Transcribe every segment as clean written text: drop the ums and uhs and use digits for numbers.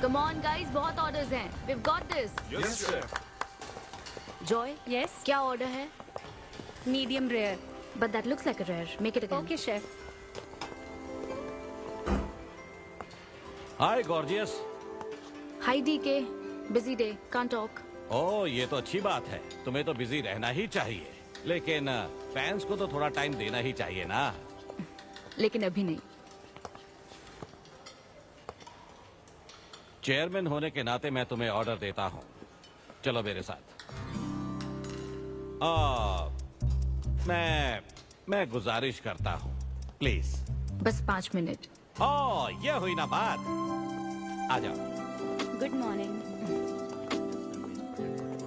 Come on guys, बहुत orders हैं. We've got this. Yes, chef. Joy, Yes, क्या order है? medium rare. But that looks like a rare. Make it again. Okay, chef. Hi gorgeous. Hi DK. Busy day. Can't talk. ओह ये तो अच्छी बात है, तुम्हें तो बिजी रहना ही चाहिए, लेकिन फैंस को तो थोड़ा टाइम देना ही चाहिए ना। लेकिन अभी नहीं. चेयरमैन होने के नाते मैं तुम्हें ऑर्डर देता हूँ, चलो मेरे साथ। मैं गुजारिश करता हूँ, प्लीज। बस 5 मिनट. ओह ये हुई ना बात, आ जाओ। Good morning.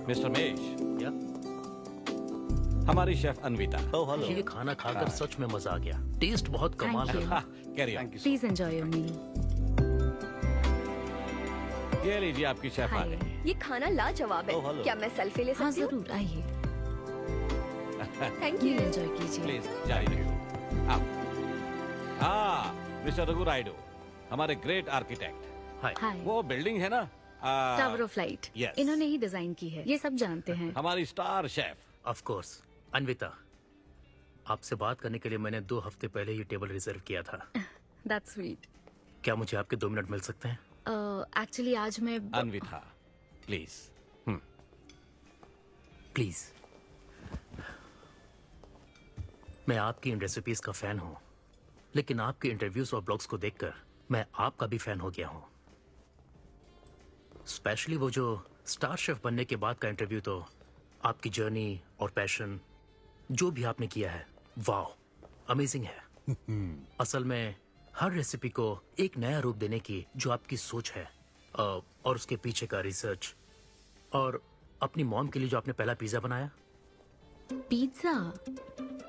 मिस्टर मेश, या? हमारी शेफ अन्विता। Oh hello. ये खाना खाकर सच में मजा आ गया। टेस्ट बहुत कमाल Thank you. है। Carry on. Please enjoy your meal. ये लीजिए आपकी शेफ आ Hi. गई। ये खाना लाजवाब है। Oh, hello. क्या मैं सेल्फी ले हाँ सकती हूँ? जरूर आइए. Thank Meal you. enjoy कीजिए. प्लीज जारी रखिए। हाँ मिस्टर रघु राइडू, हमारे ग्रेट आर्किटेक्ट। हाय। Hi. वो बिल्डिंग है ना, टावर ऑफ लाइट. yes. इन्होंने ही डिजाइन की है. ये सब जानते हैं. हमारी star chef. Of course. Anvita, आपसे बात करने के लिए मैंने 2 हफ्ते पहले ये टेबल रिजर्व किया था। That's sweet. क्या मुझे आपके 2 मिनट मिल सकते हैं? एक्चुअली आज मैं अन्विता प्लीज। प्लीज। मैं आपकी इन रेसिपीज का फैन हूँ, लेकिन आपके इंटरव्यूज और ब्लॉग्स को देखकर मैं आपका भी फैन हो गया हूँ। स्पेशली वो जो स्टार शेफ बनने के बाद का इंटरव्यू, तो आपकी जर्नी और पैशन जो भी आपने किया है, वाह अमेजिंग है। असल में हर रेसिपी को एक नया रूप देने की जो आपकी सोच है और उसके पीछे का रिसर्च, और अपनी मॉम के लिए जो आपने पहला पिज्जा बनाया। पिज्जा.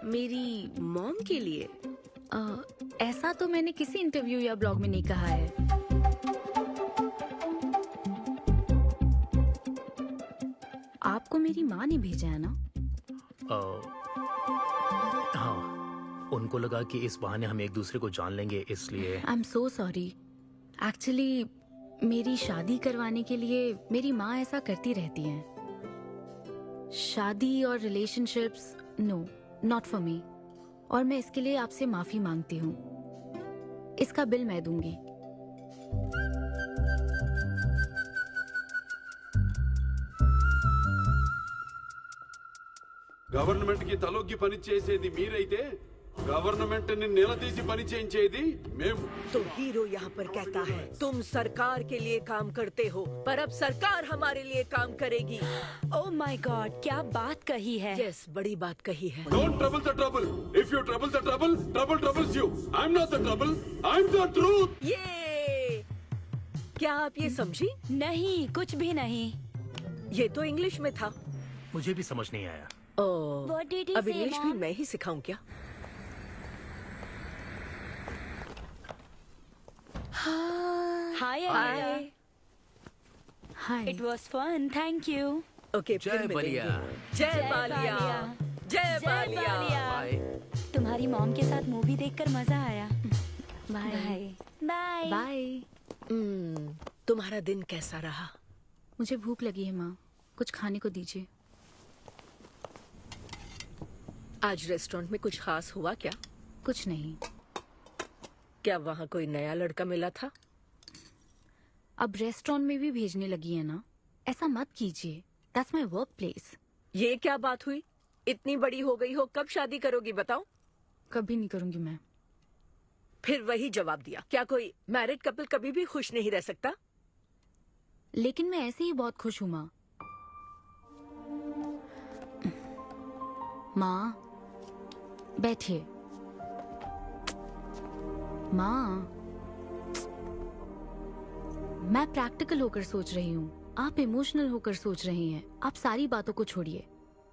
मेरी मॉम के लिए? ऐसा तो मैंने किसी इंटरव्यू या ब्लॉग में नहीं कहा है. आपको मेरी माँ ने भेजा है ना? हाँ, उनको लगा कि इस बहाने हम एक दूसरे को जान लेंगे, इसलिए। I am so sorry. Actually मेरी शादी करवाने के लिए मेरी माँ ऐसा करती रहती हैं. शादी और relationships, no, not for me. और मैं इसके लिए आपसे माफी मांगती हूँ. इसका बिल मैं दूंगी. గవర్నమెంట్ కి తలొగ్గి పని చేసేది మీరైతే गवर्नमेंट ने निलदीसी पनी చేయించేది మేము. तो हीरो यहाँ पर कहता है तुम सरकार के लिए काम करते हो, पर अब सरकार हमारे लिए काम करेगी। Oh my God, क्या बात कही है? यस, बड़ी बात कही है। Don't trouble the trouble. If you trouble the trouble, trouble troubles you. I'm not the trouble. I'm the truth. ये क्या आप ये समझी? नहीं, कुछ भी नहीं. ये तो इंग्लिश में था। मुझे भी समझ नहीं आया। ओह, What did he अब say, इंग्लिश भी Mom? मैं ही सिखाऊं क्या? Hi, hi. Anita. Hi. It was fun, thank you. Okay, जय फिर बलिया। मिलेंगे। जय बालिया। जय बालिया। बाय। तुम्हारी मॉम के साथ मूवी देखकर मजा आया. बाय. बाय. बाय. तुम्हारा दिन कैसा रहा? मुझे भूख लगी है माँ, कुछ खाने को दीजिए. आज रेस्टोरेंट में कुछ खास हुआ क्या? कुछ नहीं. क्या वहाँ कोई नया लड़का मिला था? अब रेस्टोरेंट में भी भेजने लगी है ना. ऐसा मत कीजिए. That's my work place. ये क्या बात हुई? इतनी बड़ी हो गई हो, कब शादी करोगी बताओ? कभी नहीं करूंगी मैं. फिर वही जवाब दिया। क्या कोई मैरिड कपल कभी भी खुश नहीं रह सकता? लेकिन मैं ऐसे ही बहुत खुश हूँ माँ. माँ बैठिए. माँ, मैं प्रैक्टिकल होकर सोच रही हूँ, आप इमोशनल होकर सोच रही हैं. आप सारी बातों को छोड़िए,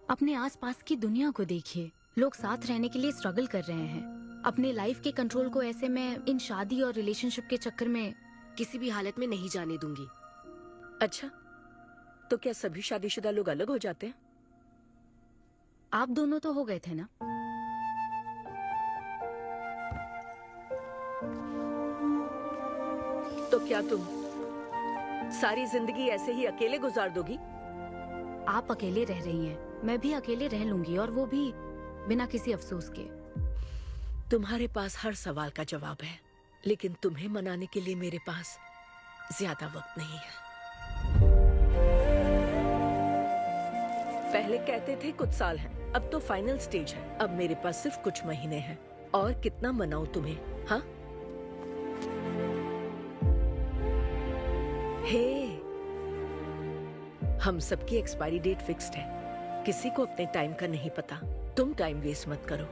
अपने आसपास की दुनिया को देखिए. लोग साथ रहने के लिए स्ट्रगल कर रहे हैं. अपने लाइफ के कंट्रोल को ऐसे मैं इन शादी और रिलेशनशिप के चक्कर में किसी भी हालत में नहीं जाने दूंगी. अच्छा, तो क्या सभी शादीशुदा लोग अलग हो जाते हैं? आप दोनों तो हो गए थे ना. तो क्या तुम सारी जिंदगी ऐसे ही अकेले गुजार दोगी? आप अकेले रह रही हैं, मैं भी अकेले रह लूंगी, और वो भी बिना किसी अफसोस के। तुम्हारे पास हर सवाल का जवाब है, लेकिन तुम्हें मनाने के लिए मेरे पास ज्यादा वक्त नहीं है। पहले कहते थे कुछ साल हैं, अब तो फाइनल स्टेज है। अब मेरे पास सिर्फ कुछ महीने हैं, और कितना मनाऊं तुम्हें? हाँ? हे, हम सबकी एक्सपायरी डेट फिक्स्ड है। किसी को अपने टाइम का नहीं पता। तुम टाइम वेस्ट मत करो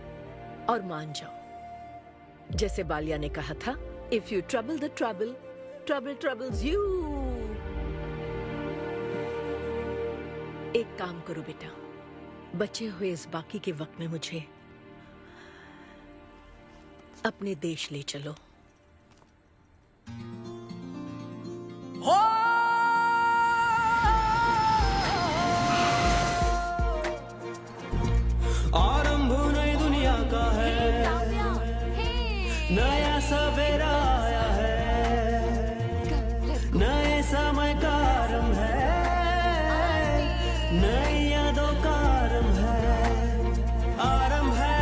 और मान जाओ। जैसे बालिया ने कहा था, if you trouble the trouble, trouble troubles you. एक काम करो बेटा, बचे हुए इस बाकी के वक्त में मुझे अपने देश ले चलो। आरंभ नई दुनिया का है, नया सवेरा आया है, नए समय का आरंभ है, नई यादों का आरंभ है, आरंभ है।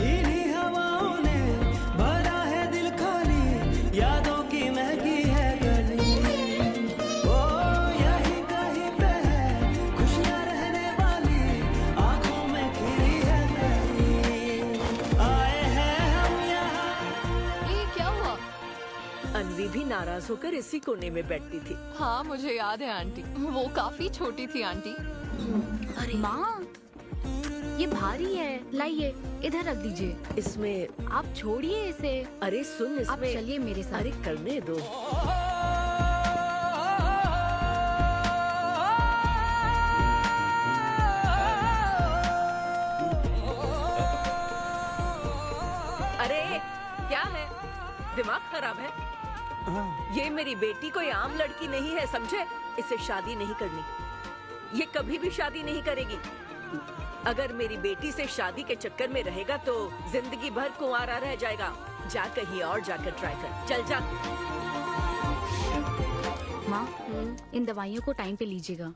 इन्हीं हवाओं ने भरा है दिल खाली, यादों की महकी है गली। ओ यही कहीं पे है खुशियां रहने वाली, आंखों में खिली है कली। आए हैं हम यहाँ। ये क्या हुआ? अन्वी भी नाराज होकर इसी कोने में बैठती थी। हाँ मुझे याद है आंटी, वो काफी छोटी थी आंटी। अरे माँ, ये भारी है, लाइए इधर रख दीजिए। इसमें आप छोड़िए इसे। अरे सुन, आप इसमें चलिए मेरे साथ। अरे करने दो। अरे क्या है, दिमाग खराब है? ये मेरी बेटी कोई आम लड़की नहीं है, समझे? इसे शादी नहीं करनी। ये कभी भी शादी नहीं करेगी। अगर मेरी बेटी से शादी के चक्कर में रहेगा तो जिंदगी भर कुंवारा रह जाएगा। जा कहीं और जाकर ट्राई कर, चल जा। माँ, इन दवाइयों को टाइम पे लीजिएगा,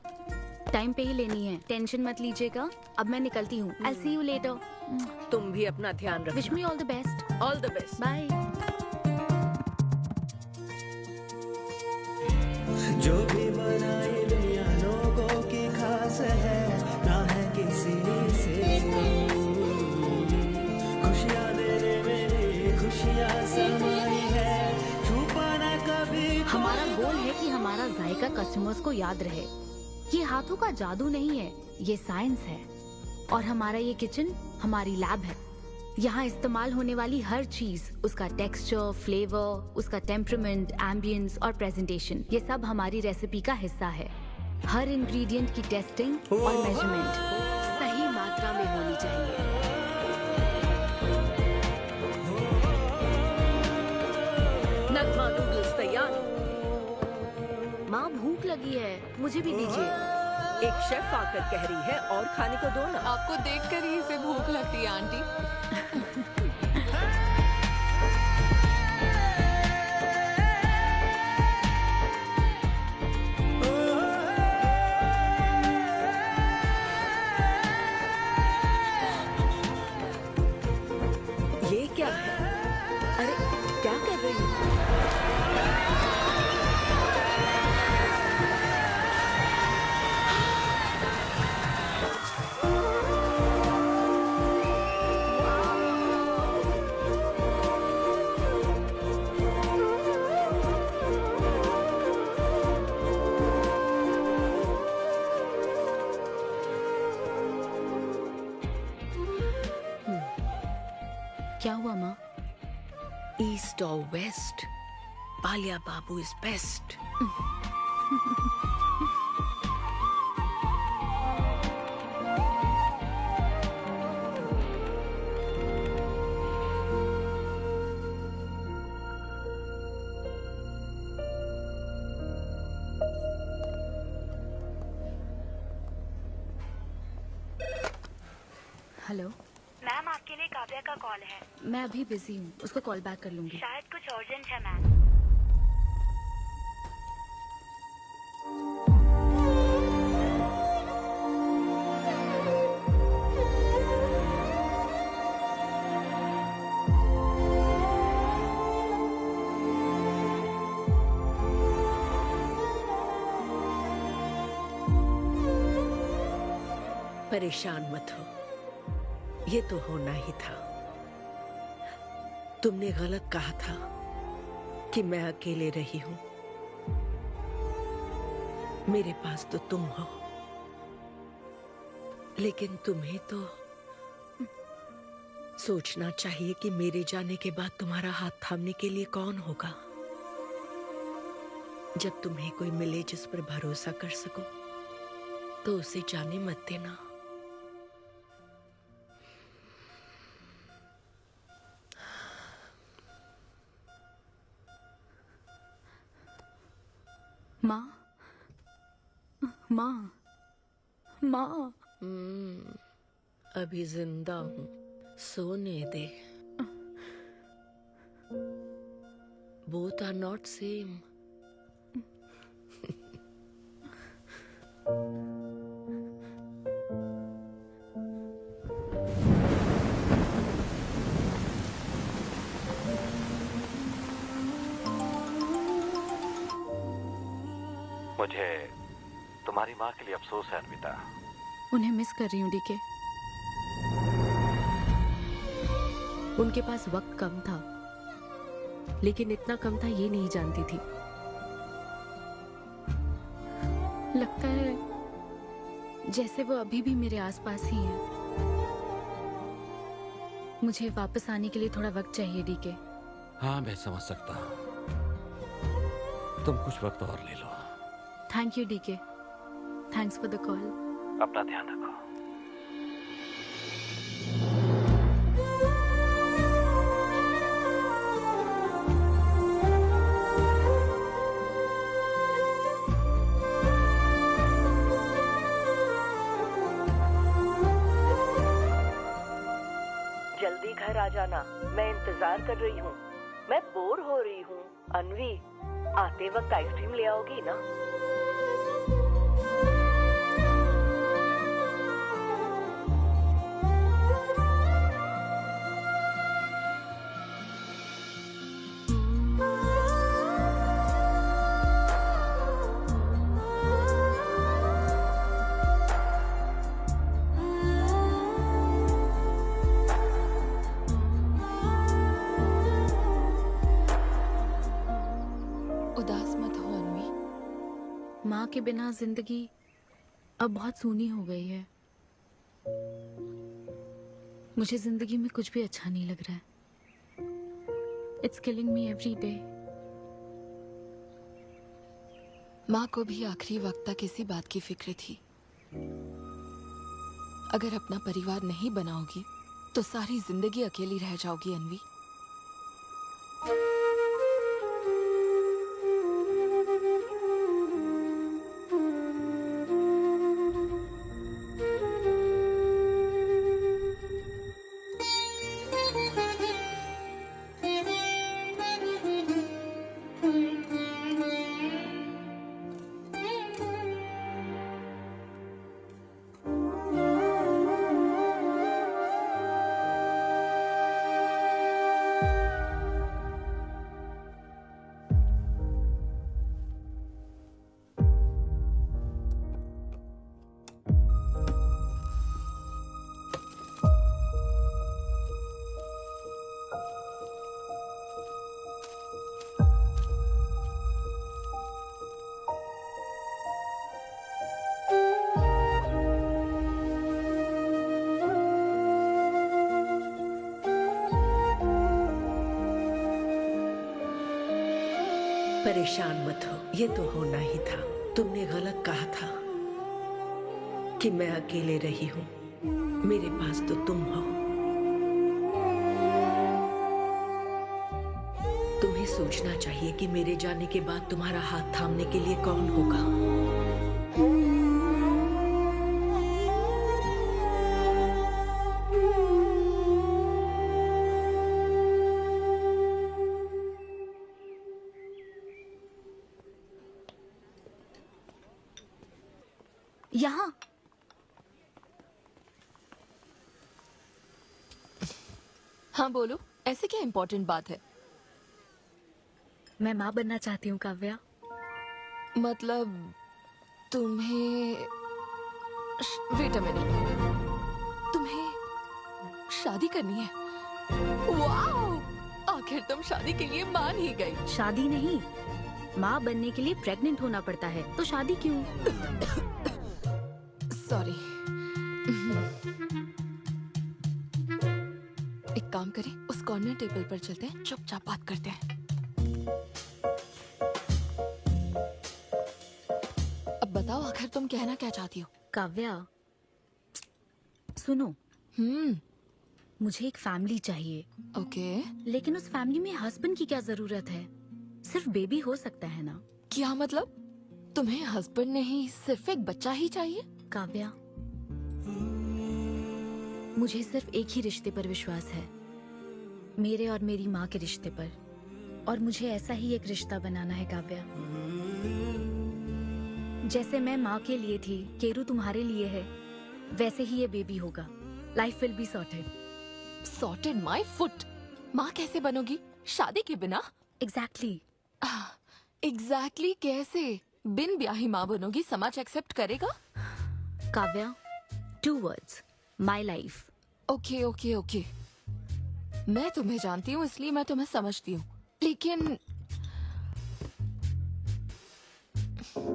टाइम पे ही लेनी है, टेंशन मत लीजिएगा। अब मैं निकलती हूँ। I'll see you later. तुम भी अपना ध्यान रखना। Wish me all the best. All the best. Bye. जो भी बनाए दुनिया लोगों की खास है, ना है किसी से खुशियाँ देने में खुशियाँ समाई है, छुपा ना कभी। हमारा गोल है कि हमारा जायका कस्टमर्स को याद रहे। ये हाथों का जादू नहीं है, ये साइंस है। और हमारा ये किचन हमारी लैब है। यहाँ इस्तेमाल होने वाली हर चीज, उसका टेक्सचर, फ्लेवर, उसका टेम्परामेंट, एम्बियंस और प्रेजेंटेशन, ये सब हमारी रेसिपी का हिस्सा है। हर इंग्रेडिएंट की टेस्टिंग और मेजरमेंट सही मात्रा में होनी चाहिए। नगमा नूडल्स तैयार। माँ भूख लगी है, मुझे भी दीजिए। एक शेफ आकर कह रही है और खाने को दो ना। आपको देखकर ही इसे भूख लगती है आंटी। ये क्या है? अरे क्या कर रही हो? क्या हुआ माँ? ईस्ट और waste, Ballia Babu is best. Hello ma'am, आपके लिए काव्या का कॉल है। मैं अभी बिजी हूँ, उसको कॉल बैक कर लूंगी। शायद कुछ अर्जेंट है मैम। परेशान मत हो, ये तो होना ही था। तुमने गलत कहा था कि मैं अकेले रही हूं। मेरे पास तो तुम हो, लेकिन तुम्हें तो सोचना चाहिए कि मेरे जाने के बाद तुम्हारा हाथ थामने के लिए कौन होगा। जब तुम्हें कोई मिले जिस पर भरोसा कर सको तो उसे जाने मत देना। माँ, माँ, माँ। अभी जिंदा हूँ, सोने दे। Both are not same. मुझे तुम्हारी माँ के लिए अफसोस है अन्विता। उन्हें मिस कर रही हूँ डीके। उनके पास वक्त कम था, लेकिन इतना कम था ये नहीं जानती थी। लगता है जैसे वो अभी भी मेरे आसपास ही है। मुझे वापस आने के लिए थोड़ा वक्त चाहिए डीके। हाँ, मैं समझ सकता हूँ। तुम कुछ वक्त और ले लो। Thank you DK. Thanks for the call. अपना ध्यान रखो। जल्दी घर आ जाना, मैं इंतजार कर रही हूँ। मैं बोर हो रही हूँ। अनवी, आते वक्त आइसक्रीम ले आओगी ना? उदास मत हो अनवी। माँ के बिना जिंदगी अब बहुत सूनी हो गई है। मुझे जिंदगी में कुछ भी अच्छा नहीं लग रहा है। It's killing me every day. माँ को भी आखिरी वक्त तक इसी बात की फिक्र थी। अगर अपना परिवार नहीं बनाओगी तो सारी जिंदगी अकेली रह जाओगी अनवी। परेशान मत हो, ये तो होना ही था। तुमने गलत कहा था कि मैं अकेले रही हूँ। मेरे पास तो तुम हो। तुम्हें सोचना चाहिए कि मेरे जाने के बाद तुम्हारा हाथ थामने के लिए कौन होगा। यहाँ। हाँ बोलो, ऐसे क्या इम्पोर्टेंट बात है? मैं माँ बनना चाहती हूँ काव्या। मतलब तुम्हें वेट अ मिनट, तुम्हें शादी करनी है? वाओ, आखिर तुम शादी के लिए मान ही गई। शादी नहीं, माँ बनने के लिए प्रेग्नेंट होना पड़ता है, तो शादी क्यों? सॉरी। एक काम करें, उस कॉर्नर टेबल पर चलते हैं, चुपचाप बात करते हैं। अब बताओ आखिर तुम कहना क्या चाहती हो? काव्या सुनो, हम्म, मुझे एक फैमिली चाहिए, ओके। लेकिन उस फैमिली में हस्बैंड की क्या जरूरत है? सिर्फ बेबी हो सकता है ना? क्या मतलब? तुम्हें हस्बैंड नहीं, सिर्फ एक बच्चा ही चाहिए? काव्या, मुझे सिर्फ एक ही रिश्ते पर विश्वास है, मेरे और मेरी माँ के रिश्ते पर, और मुझे ऐसा ही एक रिश्ता बनाना है काव्या। जैसे मैं माँ के लिए थी, केरू तुम्हारे लिए है, वैसे ही ये बेबी होगा। Life will be sorted. Sorted my foot. माँ कैसे बनोगी शादी के बिना? एग्जैक्टली। एग्जैक्टली कैसे? बिन ब्याही माँ बनोगी, समाज एक्सेप्ट करेगा? Kavya, 2 words, my life. Okay okay okay, मैं तुम्हें जानती हूँ इसलिए मैं तुम्हें समझती हूँ, लेकिन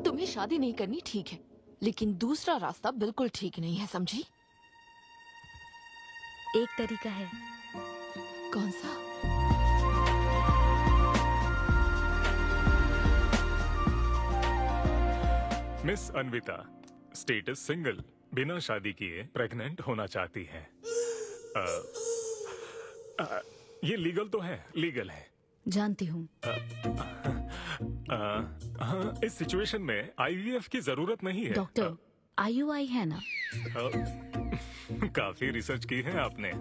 तुम्हें शादी नहीं करनी ठीक है, लेकिन दूसरा रास्ता बिल्कुल ठीक नहीं है, समझी? एक तरीका है। कौन सा? मिस अन्विता, स्टेटस सिंगल, बिना शादी किए प्रेग्नेंट होना चाहती हैं। ये लीगल तो है, लीगल है। जानती हूँ। हाँ, इस सिचुएशन में आईवीएफ की जरूरत नहीं है। डॉक्टर, IUI है ना? काफी रिसर्च की है आपने।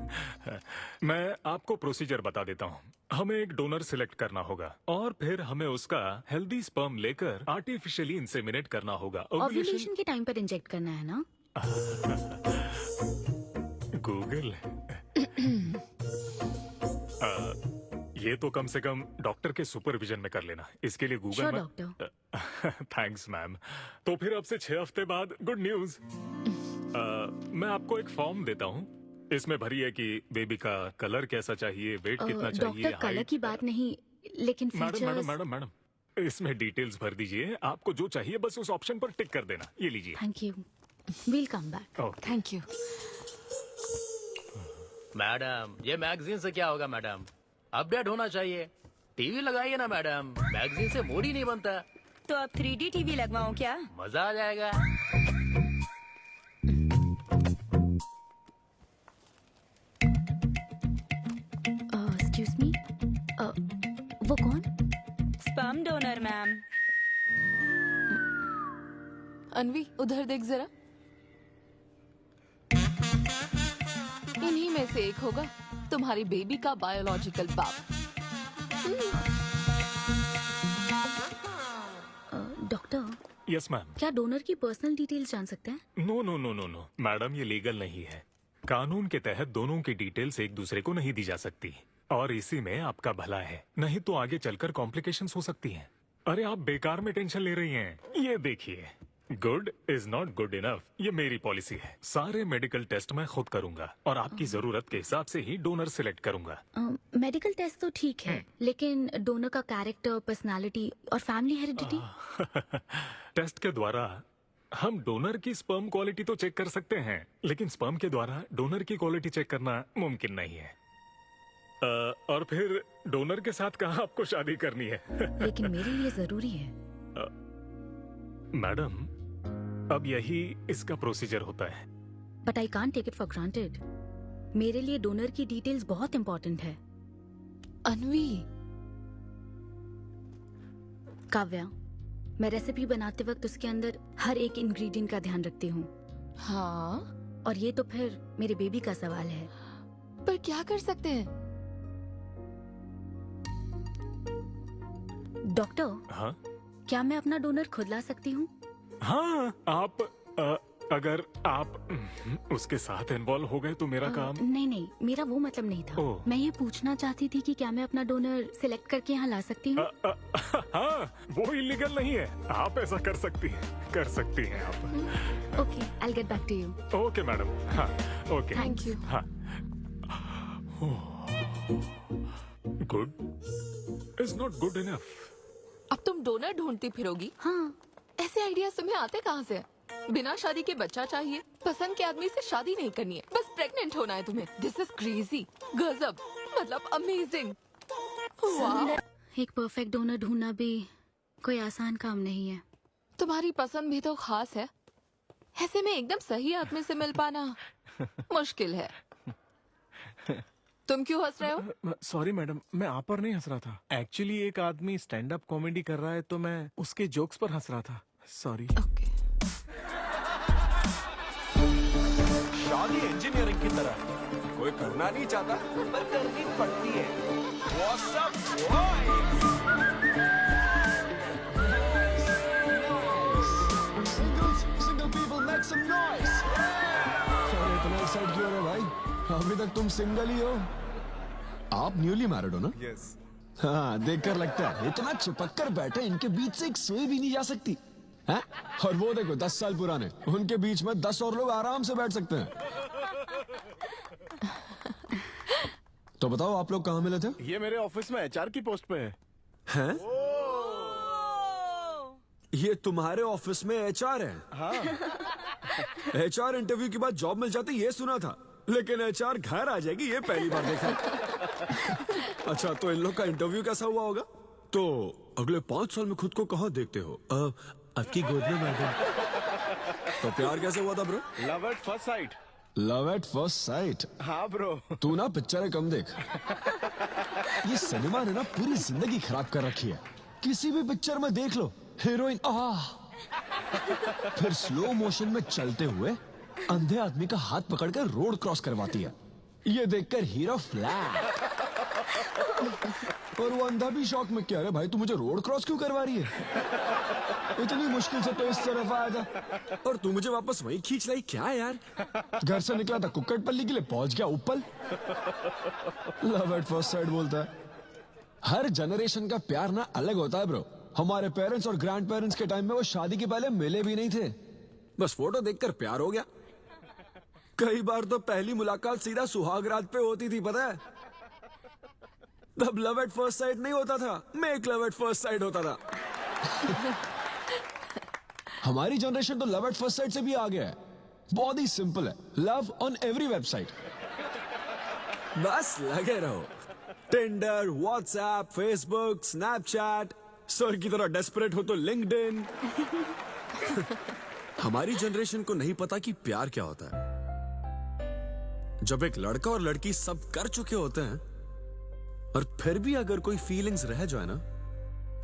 मैं आपको प्रोसीजर बता देता हूँ। हमें एक डोनर सिलेक्ट करना होगा और फिर हमें उसका हेल्दी स्पर्म लेकर आर्टिफिशियली इंसेमिनेट करना होगा। ओव्यूलेशन के टाइम पर इंजेक्ट करना है ना? गूगल। ये तो कम से कम डॉक्टर के सुपरविजन में कर लेना, इसके लिए गूगल Sure, में। डॉक्टर। Thanks ma'am. तो फिर अब से 6 हफ्ते बाद गुड न्यूज। मैं आपको एक फॉर्म देता हूँ, इसमें भरिए कि बेबी का कलर कैसा चाहिए, वेट कितना चाहिए, डॉक्टर, कलर की बात नहीं, लेकिन madam madam features. Madam madam, इसमें डिटेल्स भर दीजिए। आपको जो चाहिए बस उस ऑप्शन पर टिक कर देना। ये लीजिए। Thank you, will come back. Okay. Thank you. Madam, ये मैगजीन से क्या होगा मैडम? अपडेट होना चाहिए। टीवी लगाइए ना मैडम, मैगजीन से मूड ही नहीं बनता। तो अब 3D टीवी लगवाऊं क्या? मजा आ जाएगा। एक्सक्यूज मी, वो कौन? Sperm donor ma'am. अनवी, उधर देख जरा। इन्हीं में से एक होगा तुम्हारी बेबी का बायोलॉजिकल बाप। Doctor, yes ma'am. क्या डोनर की पर्सनल डिटेल्स जान सकते हैं? No no no no no madam, ये लीगल नहीं है। कानून के तहत दोनों की डिटेल्स एक दूसरे को नहीं दी जा सकती, और इसी में आपका भला है, नहीं तो आगे चलकर कॉम्प्लिकेशंस हो सकती हैं। अरे आप बेकार में टेंशन ले रही हैं। ये देखिए, good is not good enough, ये मेरी पॉलिसी है। सारे मेडिकल टेस्ट मैं खुद करूंगा और आपकी जरूरत के हिसाब से ही डोनर सिलेक्ट करूंगा। मेडिकल टेस्ट तो ठीक है, लेकिन डोनर का कैरेक्टर, पर्सनालिटी और फैमिली हेरिडिटी? टेस्ट के द्वारा हम डोनर की स्पर्म क्वालिटी तो चेक कर सकते हैं, लेकिन स्पर्म के द्वारा डोनर की क्वालिटी चेक करना मुमकिन नहीं है। और फिर डोनर के साथ कहाँ आपको शादी करनी है? लेकिन मेरे लिए जरूरी है। मैडम, अब यही इसका प्रोसीजर होता है। But I can't take it for granted. मेरे लिए डोनर की डिटेल्स बहुत इंपॉर्टेंट है। अनवी, काव्या, मैं रेसिपी बनाते वक्त उसके अंदर हर एक इंग्रेडिएंट का ध्यान रखती हूँ। हाँ, और ये तो फिर मेरे बेबी का सवाल है। पर क्या कर सकते हैं? डॉक्टर, हाँ क्या मैं अपना डोनर खुद ला सकती हूँ? हाँ, आप अगर आप उसके साथ इन्वॉल्व हो गए तो मेरा काम। नहीं नहीं, मेरा वो मतलब नहीं था। ओह। मैं ये पूछना चाहती थी कि क्या मैं अपना डोनर सिलेक्ट करके यहाँ ला सकती हूँ? हाँ, वो इलीगल नहीं है। आप ऐसा कर सकती हैं आप। Okay, I'll get back to you. Okay madam. हाँ ओके, Thank you. हाँ good is not good enough. अब तुम डोनर ढूंढती फिरोगी? हाँ, ऐसे आइडियाज तुम्हें आते कहाँ से? बिना शादी के बच्चा चाहिए, पसंद के आदमी से शादी नहीं करनी है, बस प्रेग्नेंट होना है तुम्हें। दिस इज क्रेजी, गजब, मतलब अमेजिंग। वाह, एक परफेक्ट डोनर ढूंढना भी कोई आसान काम नहीं है। तुम्हारी पसंद भी तो खास है, ऐसे में एकदम सही आदमी से मिल पाना मुश्किल है। तुम क्यों हंस रहे हो? सॉरी मैडम, मैं आप पर नहीं हंस रहा था। एक्चुअली एक आदमी स्टैंड अप कॉमेडी कर रहा है तो मैं उसके जोक्स पर हंस रहा था। सॉरी। ओके। शादी इंजीनियरिंग की तरह है। कोई करना नहीं चाहता पर करनी पड़ती है। What's up, boys? Single people make some noise. अरे इतना एक्साइट क्यों हो रहे भाई? अभी तक तुम सिंगल ही हो। आप न्यूली मैरिड हो ना? यस। हाँ, देखकर लगता है इतना चिपक कर बैठे, इनके बीच से एक सुई भी नहीं जा सकती है? और वो देखो 10 साल पुराने, उनके बीच में 10 और लोग आराम से बैठ सकते हैं। तो बताओ आप लोग कहाँ मिले थे? ये मेरे ऑफिस में एचआर की पोस्ट पे है। हैं? ये तुम्हारे ऑफिस में एचआर है? हाँ। एचआर इंटरव्यू के बाद जॉब मिल जाती ये सुना था, लेकिन एचआर घर आ जाएगी ये पहली बार देखा। अच्छा, तो इन लोग का इंटरव्यू कैसा हुआ होगा? तो अगले 5 साल में खुद को कहाँ देखते हो? आपकी गोद में मैडम। तो प्यार कैसे हुआ था bro? Love at first sight. Love at first sight? हाँ ब्रो। तू ना पिक्चरें कम देख। ये सिनेमा ने ना पूरी जिंदगी खराब कर रखी है। किसी भी पिक्चर में देख लो, हीरोइन फिर स्लो मोशन में चलते हुए अंधे आदमी का हाथ पकड़कर रोड क्रॉस करवाती है। ये देखकर हीरो फ्लैट। और वो अंधा भी शौक में, क्या रे भाई तू मुझे रोड क्रॉस क्यों करवा रही है? इतनी मुश्किल से तो इस तरफ आया था और तू मुझे वापस वहीं खींच लाई। क्या यार, घर से निकला था कुक्कड़पल्ली के लिए, पहुंच गया ऊपर। लव एट फर्स्ट साइट बोलता है। हर जनरेशन का प्यार ना अलग होता है ब्रो। हमारे पेरेंट्स और ग्रैंड पेरेंट्स के टाइम में वो शादी के पहले मिले भी नहीं थे, बस फोटो देखकर प्यार हो गया। कई बार तो पहली मुलाकात सीधा सुहागरात पे होती थी, पता है? तब लव एट फर्स्ट साइट नहीं होता था, make love at first sight होता था। हमारी जनरेशन तो लव एट फर्स्ट साइट से भी आ गया है। बहुत ही सिंपल है, लव ऑन एवरी वेबसाइट। बस लगे रहो। Tinder, WhatsApp, Facebook, Snapchat, sir की तरह डेस्परेट हो तो लिंक्डइन। हमारी जनरेशन को नहीं पता कि प्यार क्या होता है। जब एक लड़का और लड़की सब कर चुके होते हैं और फिर भी अगर कोई फीलिंग्स रह जाए ना,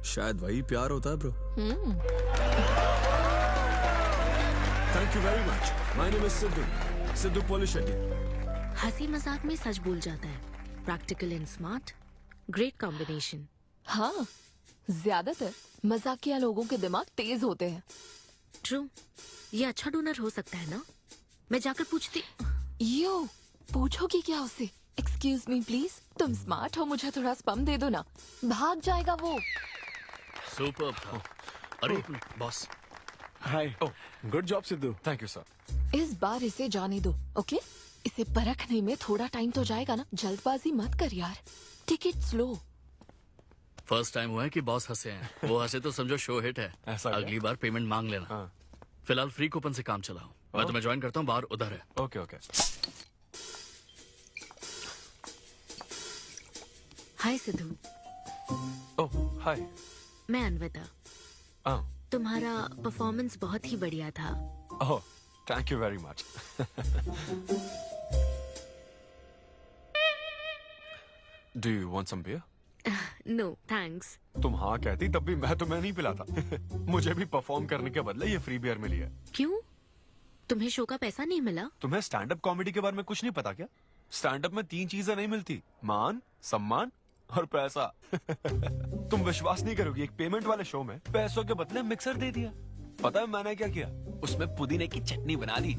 शायद वही प्यार होता है bro. Thank you very much. My name is Siddhu Polishetty. हंसी मजाक में सच बोल जाता है। Practical and smart, great combination. हाँ, ज्यादातर मजाकिया लोगों के दिमाग तेज होते हैं। ट्रू, ये अच्छा डोनर हो सकता है ना? मैं जाकर पूछती। यो, पूछोगी क्या उससे? एक्सक्यूज मी प्लीज, तुम स्मार्ट हो, मुझे थोड़ा स्पम दे दो ना। भाग जाएगा वो। सुपर था। अरे boss. Hi. Good job Sidhu. Thank you sir. इस बार इसे जाने दो, ओके? इसे परखने में थोड़ा टाइम तो जाएगा ना, जल्दबाजी मत कर यार। Take it slow. First time हुआ है कि बॉस हंसे हैं। वो हंसे तो समझो शो हिट है। ऐसा क्या? अगली बार पेमेंट मांग लेना। हाँ। फिलहाल फ्री कूपन से काम चलाओ। मैं तुम्हें ज्वाइन करता हूँ, बाहर उधर है। Okay okay. Hi Siddhu. Oh hi. मैं अनविता। तुम्हारा परफॉर्मेंस बहुत ही बढ़िया था। Oh thank you very much. Do you want some beer? No thanks. तुम हाँ कहती तब भी मैं तुम्हें नहीं पिलाता। मुझे भी परफॉर्म करने के बदले ये फ्री बियर मिली है। क्यों? तुम्हें शो का पैसा नहीं मिला? तुम्हें स्टैंड अप कॉमेडी के बारे में कुछ नहीं पता क्या? स्टैंड अप में 3 चीजें नहीं मिलती, मान, सम्मान और पैसा। तुम विश्वास नहीं करोगी, एक पेमेंट वाले शो में पैसों के बदले मिक्सर दे दिया। पता है मैंने क्या किया? उसमें पुदीने की चटनी बना ली।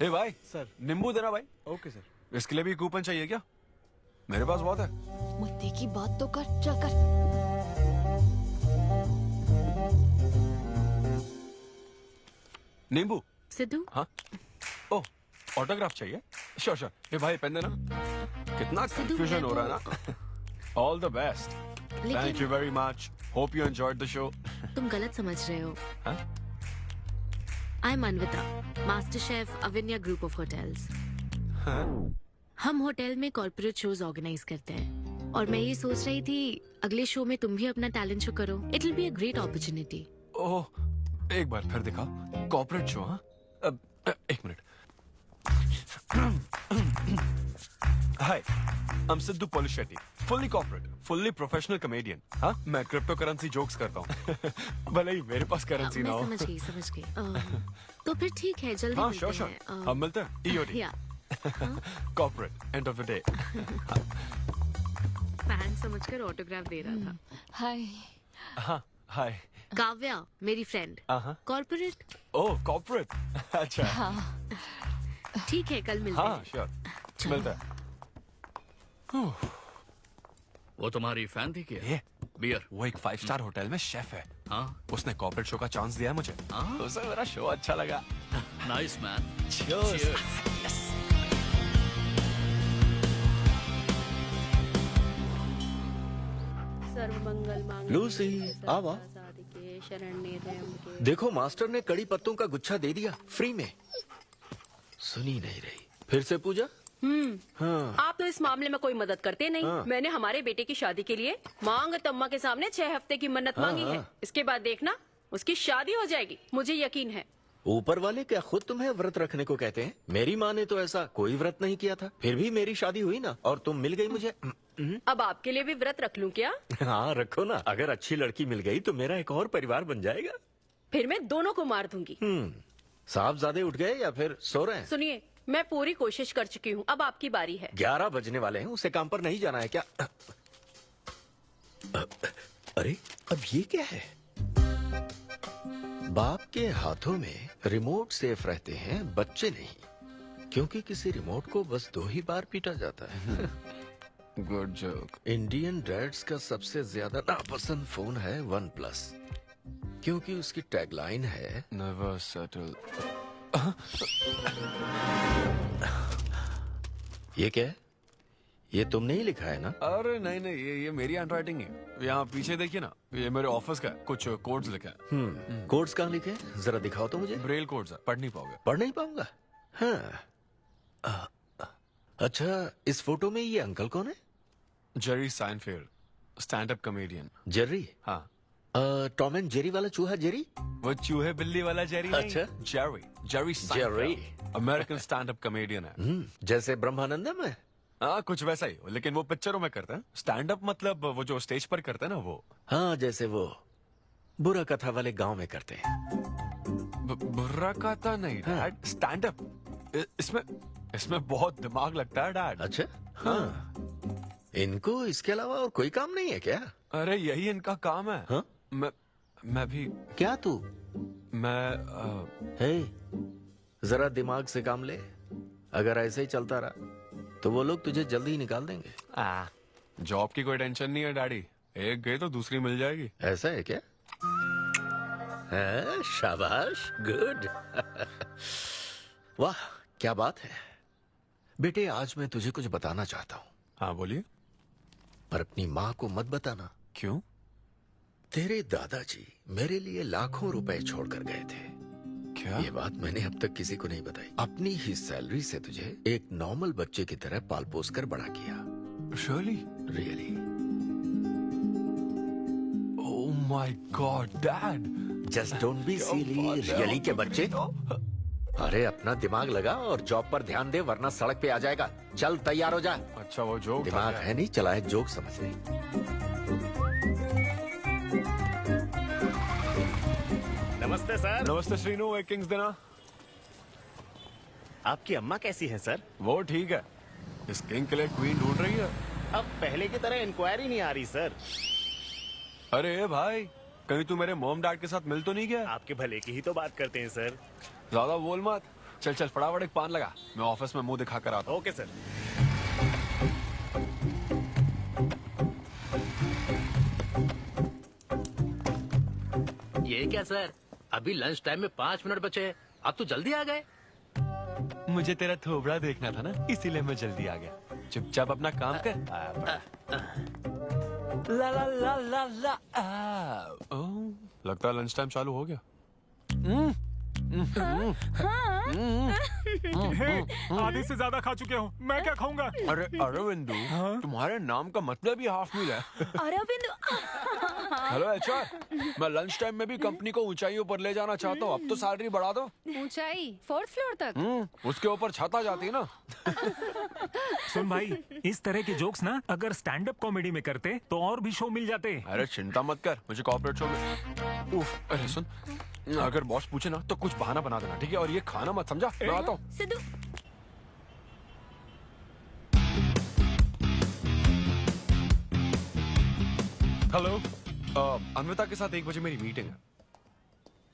ए भाई सर। नींबू देना भाई। Okay sir. इसके लिए भी कूपन चाहिए क्या? मेरे पास बहुत है। मुद्दे की बात तो कर, चल कर। नींबू। सिद्धू, हाँ। ओ, ऑटोग्राफ चाहिए? Sure sure. ए भाई पेन देना। कितना कंफ्यूजन हो रहा है ना। All the best. Thank you very much. Hope you enjoyed the show. तुम गलत समझ रहे हो। हाँ? I am Anvita, master chef Avinya group of hotels. हम होटल में कॉर्पोरेट शोज ऑर्गेनाइज करते हैं और मैं ये सोच रही थी अगले शो में तुम भी अपना टैलेंट शो करो। It will be a great opportunity. Oh, एक बार फिर दिखा। Corporate show? हाँ, एक मिनट। Hi, I am Siddhu Polishetty, fully corporate, fully professional comedian. हाँ, मैं क्रिप्टो करेंसी जोक्स करता हूँ। भले ही मेरे पास करेंसी ना हो। मैं समझ गई। तो फिर ठीक है, जल्दी हाँ, मिलते श्योर श्योर। हैं। हम मिलते हैं। ईओडी। या corporate, end of the day. Fan समझकर ऑटोग्राफ दे रहा था। हाय। हाँ, हाय। काव्या, मेरी फ्रेंड। कॉर्पोरेट। ओह, कॉर्पोरेट। अच्छा। हाँ। ठीक है, कल मिलते हाँ, हैं। श्योर। मिलता है। वो तुम्हारी फैन थी क्या? बियर। वो एक 5 स्टार होटल में शेफ है। हाँ? उसने कॉर्पोरेट शो का चांस दिया है मुझे। उसे मेरा शो अच्छा लगा। Nice man. लूसी, आवा। देखो मास्टर ने कड़ी पत्तों का गुच्छा दे दिया फ्री में। सुनी नहीं रही। फिर से पूजा? हाँ। आप तो इस मामले में कोई मदद करते नहीं। हाँ। मैंने हमारे बेटे की शादी के लिए मांग तम्मा के सामने 6 हफ्ते की मन्नत हाँ, मांगी है। हाँ। इसके बाद देखना उसकी शादी हो जाएगी, मुझे यकीन है। ऊपर वाले क्या खुद तुम्हें व्रत रखने को कहते हैं? मेरी माँ ने तो ऐसा कोई व्रत नहीं किया था, फिर भी मेरी शादी हुई ना, और तुम मिल गई मुझे। अब आपके लिए भी व्रत रख लूं क्या? हाँ रखो ना, अगर अच्छी लड़की मिल गई तो मेरा एक और परिवार बन जाएगा। फिर मैं दोनों को मार दूंगी। साहबजादे उठ गए या फिर सो रहे हैं? सुनिए, मैं पूरी कोशिश कर चुकी हूँ, अब आपकी बारी है। 11 बजने वाले हैं, उसे काम पर नहीं जाना है क्या? अरे अब ये क्या है? बाप के हाथों में रिमोट सेफ रहते हैं, बच्चे नहीं, क्योंकि किसी रिमोट को बस 2 ही बार पीटा जाता है। Good joke. इंडियन डैड्स का सबसे ज्यादा नापसंद फोन है OnePlus, क्योंकि उसकी टैगलाइन है नेवर सेटल। ये क्या है? ये तुमने ही लिखा है ना? अरे नहीं नहीं, ये मेरी हैंडराइटिंग है। यहाँ पीछे देखिए ना, ये मेरे ऑफिस का है। कुछ कोड्स लिखा है। कोड्स कहाँ लिखे हैं? जरा दिखाओ तो मुझे। ब्रेल कोड्स है, पढ़ नहीं पाओगे। पढ़ नहीं पाऊंगा? हाँ। अच्छा, इस फोटो में ये अंकल कौन है? Jerry Seinfeld, stand up comedian. Jerry? हाँ। टॉम एंड जेरी वाला चूहा जेरी? वो चूहे बिल्ली वाला जेरी नहीं। अच्छा। Jerry Jerry American stand up comedian है। जैसे ब्रह्मानंदम है? हाँ, कुछ वैसा ही, लेकिन वो पिक्चरों में करता है। स्टैंड अप मतलब वो जो स्टेज पर करता है ना, वो। हाँ, जैसे वो बुरा कथा वाले गांव में करते हैं। बुरा कथा नहीं डैड, स्टैंड अप। इसमें बहुत दिमाग लगता है डैड। अच्छा। हाँ। इनको इसके अलावा और कोई काम नहीं है क्या? अरे यही इनका काम है। हाँ? मैं भी। क्या तू? मैं हे, जरा दिमाग से काम ले। अगर ऐसे ही चलता रहा तो वो लोग तुझे जल्दी ही निकाल देंगे। जॉब की कोई टेंशन नहीं है डैडी, एक गई तो दूसरी मिल जाएगी। ऐसा है क्या? है, शाबाश, गुड। वाह क्या बात है बेटे। आज मैं तुझे कुछ बताना चाहता हूँ। हाँ बोलिए। पर अपनी माँ को मत बताना। क्यों? तेरे दादाजी मेरे लिए लाखों रुपए छोड़कर गए थे। क्या? ये बात मैंने अब तक किसी को नहीं बताई। अपनी ही सैलरी से तुझे एक नॉर्मल बच्चे की तरह पाल पोस कर बड़ा किया। Really? Oh my God dad. Just don't be silly. Really के बच्चे? अरे अपना दिमाग लगा और जॉब पर ध्यान दे, वरना सड़क पे आ जाएगा। चल तैयार हो जा। अच्छा वो जोक दिमाग है नहीं, चला है जोक समझ ले। नमस्ते सर। नमस्ते श्रीनु, एक किंग्स देना। आपकी अम्मा कैसी है सर? वो ठीक है। इस किंग के लिए क्वीन ढूंढ रही है। अब पहले की तरह इंक्वायरी नहीं आ रही सर। अरे भाई, कहीं तू मेरे मॉम डैड के साथ मिल तो नहीं गया? आपके भले की ही तो बात करते हैं सर। ज्यादा बोल मत। चल चल फटाफट एक पान लगा, मैं ऑफिस में मुंह दिखा कर आता हूँ। Okay sir. ये क्या सर, अभी लंच टाइम में 5 मिनट बचे हैं, आप तो जल्दी आ गए। मुझे तेरा थोबड़ा देखना था ना, इसीलिए मैं जल्दी आ गया। चुपचाप अपना काम कर। ला ला ला ला ला। लगता है लंच टाइम चालू हो गया। आधे से ज्यादा खा चुके हो, मैं क्या खाऊंगा? अरे अरविंदु, तुम्हारे नाम का मतलब ही हाफ मील है। अरविंद। हेलो एचआर, मैं लंच टाइम में भी कंपनी को ऊंचाइयों पर ले जाना चाहता हूँ। अब तो सैलरी बढ़ा दो। ऊंचाई 4th फ्लोर तक? उसके ऊपर छत आ जाती है ना। सुन भाई, इस तरह के जोक्स ना अगर स्टैंड अप कॉमेडी में करते तो और भी शो मिल जाते। अरे चिंता मत कर, मुझे कॉर्पोरेट शो में। उफ, अरे सुन, अगर बॉस पूछे ना तो कुछ बहाना बना देना, ठीक है? और ये खाना मत समझा, मैं आता हूँ। सिद्धू। हेलो, अन्विता के साथ 1 बजे मेरी मीटिंग है।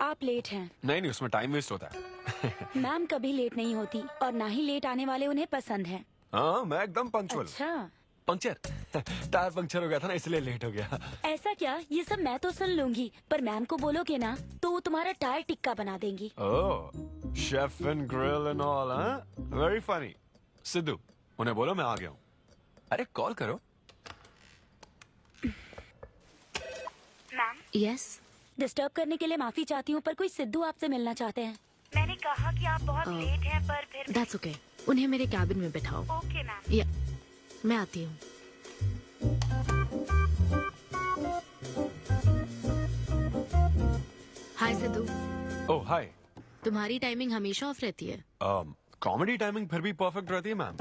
आप लेट हैं। नहीं, उसमें टाइम वेस्ट होता है। मैम कभी लेट नहीं होती और ना ही लेट आने वाले उन्हें पसंद हैं। हाँ, मैं एकदम पंक्चुअल। अच्छा। पंक्चर टायर पंक्चर हो गया था ना, इसलिए लेट हो गया। ऐसा क्या? ये सब मैं तो सुन लूंगी, पर मैम को बोलोगे ना तो वो तुम्हारा टायर टिक्का बना देंगी। Oh, chef and grill and all, हाँ? Very funny. सिद्धू, उन्हें बोलो मैं आ गया हूँ। अरे कॉल करो। मैम। यस। डिस्टर्ब करने के लिए माफी चाहती हूँ, पर कोई सिद्धू आपसे मिलना चाहते हैं। मैंने कहा कि आप बहुत लेट हैं, पर फिर दैट्स ओके। उन्हें मेरे कैबिन में बिठाओ। Okay ma'am. या मैं आती हूँ। हाय सिद्धू। ओह हाय। तुम्हारी टाइमिंग हमेशा ऑफ रहती है? कॉमेडी टाइमिंग फिर भी परफेक्ट रहती है मैम।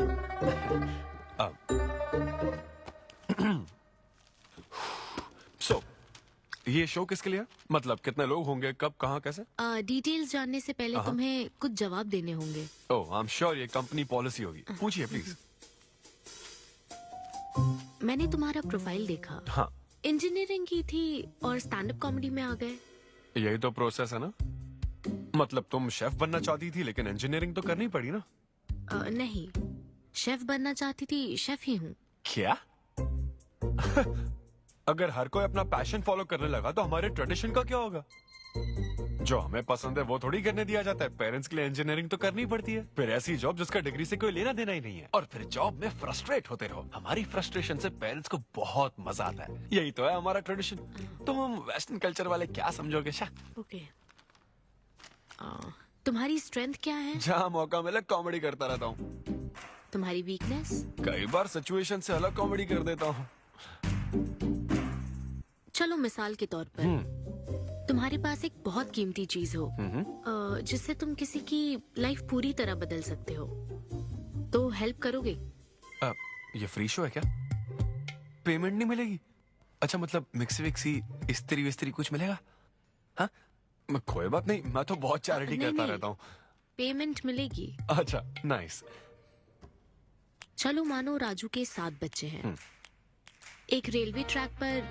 सो ये शो किसके लिए? मतलब कितने लोग होंगे, कब, कहाँ, कैसे? डिटेल्स जानने से पहले तुम्हें कुछ जवाब देने होंगे। ओह, आई एम श्योर ये कंपनी पॉलिसी होगी। पूछिए प्लीज। मैंने तुम्हारा प्रोफाइल देखा। हाँ। इंजीनियरिंग की थी और स्टैंड अप कॉमेडी में आ गए। यही तो प्रोसेस है ना। मतलब तुम शेफ बनना चाहती थी, लेकिन इंजीनियरिंग तो करनी पड़ी ना। नहीं, शेफ बनना चाहती थी, शेफ ही हूँ। क्या? अगर हर कोई अपना पैशन फॉलो करने लगा तो हमारे ट्रेडिशन का क्या होगा? जो हमें पसंद है वो थोड़ी करने दिया जाता है। पेरेंट्स के लिए इंजीनियरिंग तो करनी पड़ती है, फिर ऐसी जॉब जिसका डिग्री से कोई लेना देना ही नहीं है, और फिर जॉब में फ्रस्ट्रेट होते रहो। हमारी फ्रस्ट्रेशन से पेरेंट्स को बहुत मजा आता है। यही तो है हमारा ट्रेडिशन। तुम वेस्टर्न कल्चर वाले क्या समझोगे? ओके। तुम्हारी स्ट्रेंथ क्या है? जहाँ मौका मिले कॉमेडी करता रहता हूँ। तुम्हारी वीकनेस? कई बार सिचुएशन से अलग कॉमेडी कर देता हूँ। चलो मिसाल के तौर पर तुम्हारे पास एक बहुत कीमती चीज हो जिससे तुम किसी की लाइफ पूरी तरह बदल सकते हो, तो हेल्प करोगे? ये फ्री शो है क्या? पेमेंट नहीं मिलेगी? अच्छा, मतलब मिक्सी विक्सी इस्त्री विस्त्री कुछ मिलेगा? हाँ, कोई बात नहीं, मैं तो बहुत चैरिटी करता रहता हूँ। पेमेंट मिलेगी। अच्छा, नाइस। चलो मानो राजू के 7 बच्चे हैं। एक रेलवे ट्रैक पर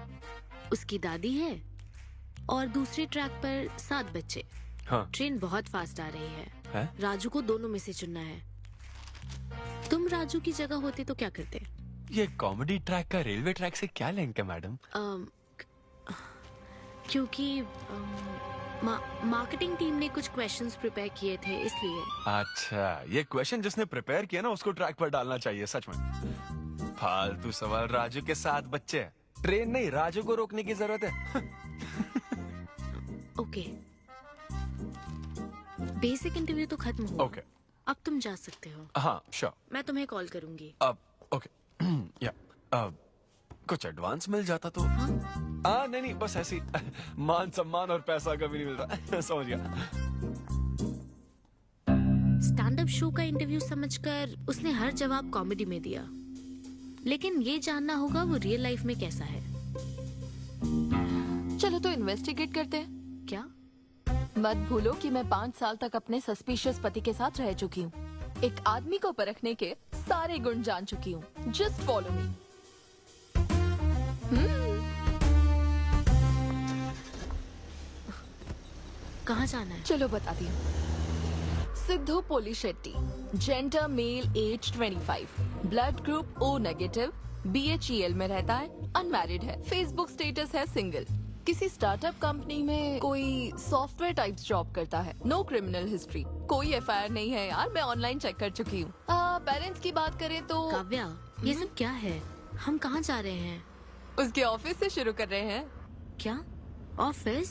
उसकी दादी है और दूसरे ट्रैक पर 7 बच्चे। हाँ। ट्रेन बहुत फास्ट आ रही है। राजू को दोनों में से चुनना है। तुम राजू की जगह होते तो क्या करते? ये कॉमेडी ट्रैक का रेलवे ट्रैक से क्या लिंक है मैडम? क्योंकि मार्केटिंग टीम ने कुछ क्वेश्चंस प्रिपेयर किए थे, इसलिए। अच्छा, ये क्वेश्चन जिसने प्रिपेयर किया ना उसको ट्रैक पर डालना चाहिए। सच में फालतू सवाल। राजू के 7 बच्चे हैं, ट्रेन नहीं, राजू को रोकने की जरूरत है। ओके, बेसिक इंटरव्यू तो खत्म हो। ओके, अब तुम जा सकते हो। हाँ श्योर। मैं तुम्हें कॉल करूंगी। अब ओके। या कुछ एडवांस मिल जाता तो। हाँ नहीं, बस ऐसी मान सम्मान और पैसा कभी नहीं मिलता। समझ गया। स्टैंड अप शो का इंटरव्यू समझकर उसने हर जवाब कॉमेडी में दिया, लेकिन ये जानना होगा वो रियल लाइफ में कैसा है। चलो तो इन्वेस्टिगेट करते हैं। क्या? मत भूलो कि मैं 5 साल तक अपने सस्पिशियस पति के साथ रह चुकी हूँ। एक आदमी को परखने के सारे गुण जान चुकी हूँ। Just follow me. कहाँ जाना है? चलो बताती हूँ। Siddhu Polishetty, gender male, age 25, blood group O negative, BHEL में रहता है, अनमैरिड है, फेसबुक स्टेटस है सिंगल, किसी स्टार्टअप कंपनी में कोई सॉफ्टवेयर टाइप्स जॉब करता है, नो क्रिमिनल हिस्ट्री, कोई FIR नहीं है यार, मैं ऑनलाइन चेक कर चुकी हूँ। पेरेंट्स की बात करें तो काव्या, ये सब क्या है? हम कहाँ जा रहे हैं? उसके ऑफिस से शुरू कर रहे हैं। क्या ऑफिस?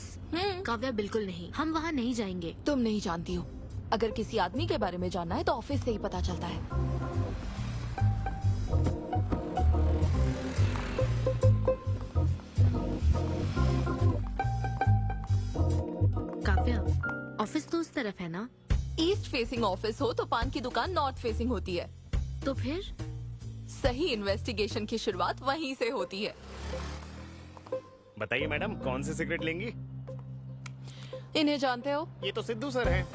काव्या बिल्कुल नहीं, हम वहाँ नहीं जाएंगे। तुम नहीं जानती हो, अगर किसी आदमी के बारे में जानना है तो ऑफिस से ही पता चलता है। काव्या, ऑफिस तो उस तरफ है ना? ईस्ट फेसिंग ऑफिस हो तो पान की दुकान नॉर्थ फेसिंग होती है। तो फिर सही इन्वेस्टिगेशन की शुरुआत वहीं से होती है। बताइए मैडम, कौन सी सिगरेट लेंगी? इन्हें जानते हो? ये तो सिद्धू सर हैं।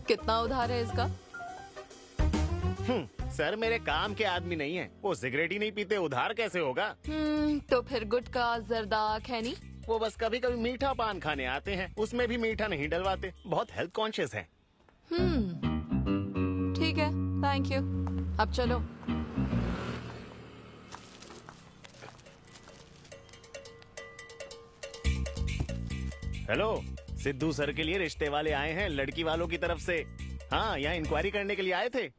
कितना उधार है इसका? सर मेरे काम के आदमी नहीं है, वो सिगरेट ही नहीं पीते, उधार कैसे होगा? तो फिर गुटखा, जर्दा, खैनी? वो बस कभी कभी मीठा पान खाने आते हैं, उसमें भी मीठा नहीं डलवाते, बहुत हेल्थ कॉन्शियस है। ठीक है, थैंक यू। अब चलो। हेलो, सिद्धू सर के लिए रिश्ते वाले आए हैं लड़की वालों की तरफ से। हाँ, यहाँ इंक्वायरी करने के लिए आए थे।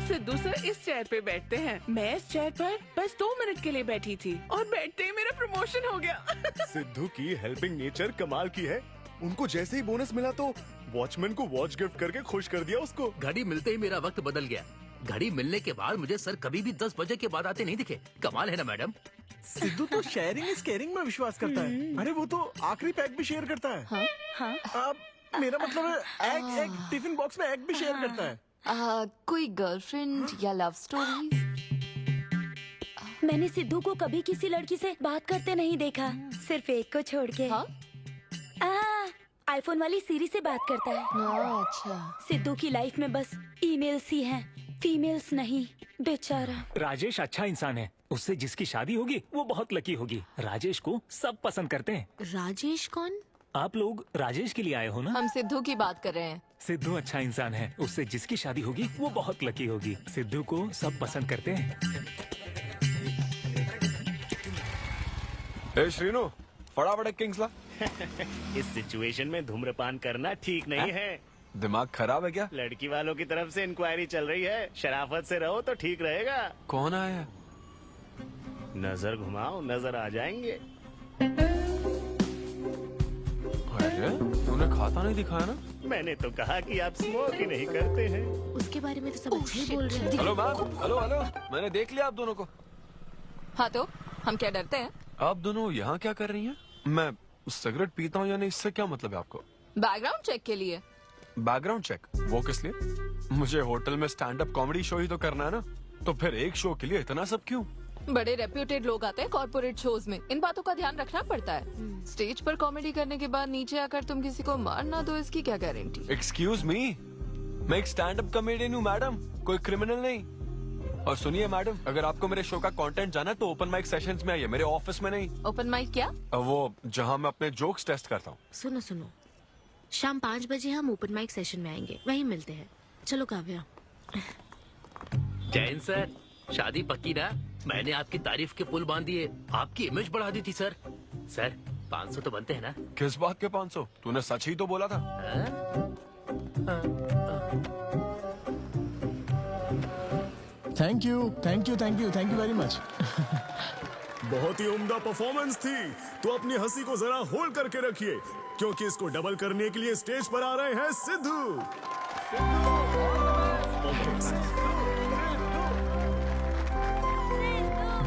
सिद्धू सर इस चेयर पे बैठते हैं, मैं इस चेयर पर बस 2 मिनट के लिए बैठी थी और बैठते ही मेरा प्रमोशन हो गया। सिद्धू की हेल्पिंग नेचर कमाल की है। उनको जैसे ही बोनस मिला तो वॉचमैन को वॉच गिफ्ट करके खुश कर दिया उसको। घड़ी मिलते ही मेरा वक्त बदल गया। घड़ी मिलने के बाद मुझे सर कभी भी 10 बजे के बाद आते नहीं दिखे। कमाल है ना मैडम? सिद्धू तो शेयरिंग इज केयरिंग में विश्वास करता है। अरे वो तो आखिरी पैक भी शेयर करता है। हाँ? मेरा मतलब है एग टिफिन बॉक्स में एग भी शेयर करता है। कोई गर्लफ्रेंड या लव स्टोरी? मैंने सिद्धू को कभी किसी लड़की से बात करते नहीं देखा, सिर्फ एक को छोड़ के। आईफोन वाली सीरी से बात करता है। अच्छा। सिद्धू की लाइफ में बस ईमेल्स ही हैं, फीमेल्स नहीं, बेचारा। राजेश अच्छा इंसान है, उससे जिसकी शादी होगी वो बहुत लकी होगी। राजेश को सब पसंद करते हैं। राजेश कौन? आप लोग राजेश के लिए आए हो ना? हम सिद्धू की बात कर रहे हैं। सिद्धू अच्छा इंसान है, उससे जिसकी शादी होगी वो बहुत लकी होगी। सिद्धू को सब पसंद करते हैं। ए श्रीनु, फटाफट किंग्स ला। इस सिचुएशन में धूम्रपान करना ठीक नहीं है। दिमाग खराब है क्या? लड़की वालों की तरफ से इंक्वायरी चल रही है, शराफत से रहो तो ठीक रहेगा। कौन आया? नजर घुमाओ, नजर आ जाएंगे। अरे तूने खाता नहीं दिखाया ना? मैंने तो कहा कि आप स्मोक ही नहीं करते हैं। उसके बारे में तो सब अच्छे ही बोल रहे हैं। हेलो मैम, हेलो हेलो, मैंने देख लिया आप दोनों को। हाँ तो हम क्या डरते हैं? आप दोनों यहाँ क्या कर रही हैं? मैं सिगरेट पीता हूँ या नहीं, इससे क्या मतलब है आपको? बैकग्राउंड चेक के लिए। Background check? वो किस लिए? मुझे होटल में स्टैंड अप कॉमेडी शो ही तो करना है ना, तो फिर एक शो के लिए इतना सब क्यों? बड़े रेप्यूटेड लोग आते हैं कॉर्पोरेट शोज में, इन बातों का ध्यान रखना पड़ता है। स्टेज पर कॉमेडी करने के बाद नीचे आकर तुम किसी को मार ना दो, इसकी क्या गारंटी? एक्सक्यूज मी, मैं एक स्टैंड अप कॉमेडियन हूँ मैडम, कोई क्रिमिनल नहीं। और सुनिए मैडम, अगर आपको मेरे शो का कंटेंट जाना है तो ओपन माइक सेशंस में आइए, मेरे ऑफिस में नहीं। ओपन माइक क्या? वो जहाँ मैं अपने जोक्स टेस्ट करता हूँ। सुनो सुनो, शाम 5 बजे हम ओपन माइक सेशन में आएंगे, वहीं मिलते हैं। चलो काव्या। जैन सर, शादी पक्की ना? मैंने आपकी तारीफ के पुल बांध दिए, आपकी इमेज बढ़ा दी थी सर। सर 500 तो बनते हैं ना? किस बात के 500? तूने सच ही तो बोला था। Thank you thank you thank you thank you very much. बहुत ही उम्दा परफॉर्मेंस थी, तो अपनी हंसी को जरा होल्ड करके रखिए, क्योंकि इसको डबल करने के लिए स्टेज पर आ रहे हैं Siddhu.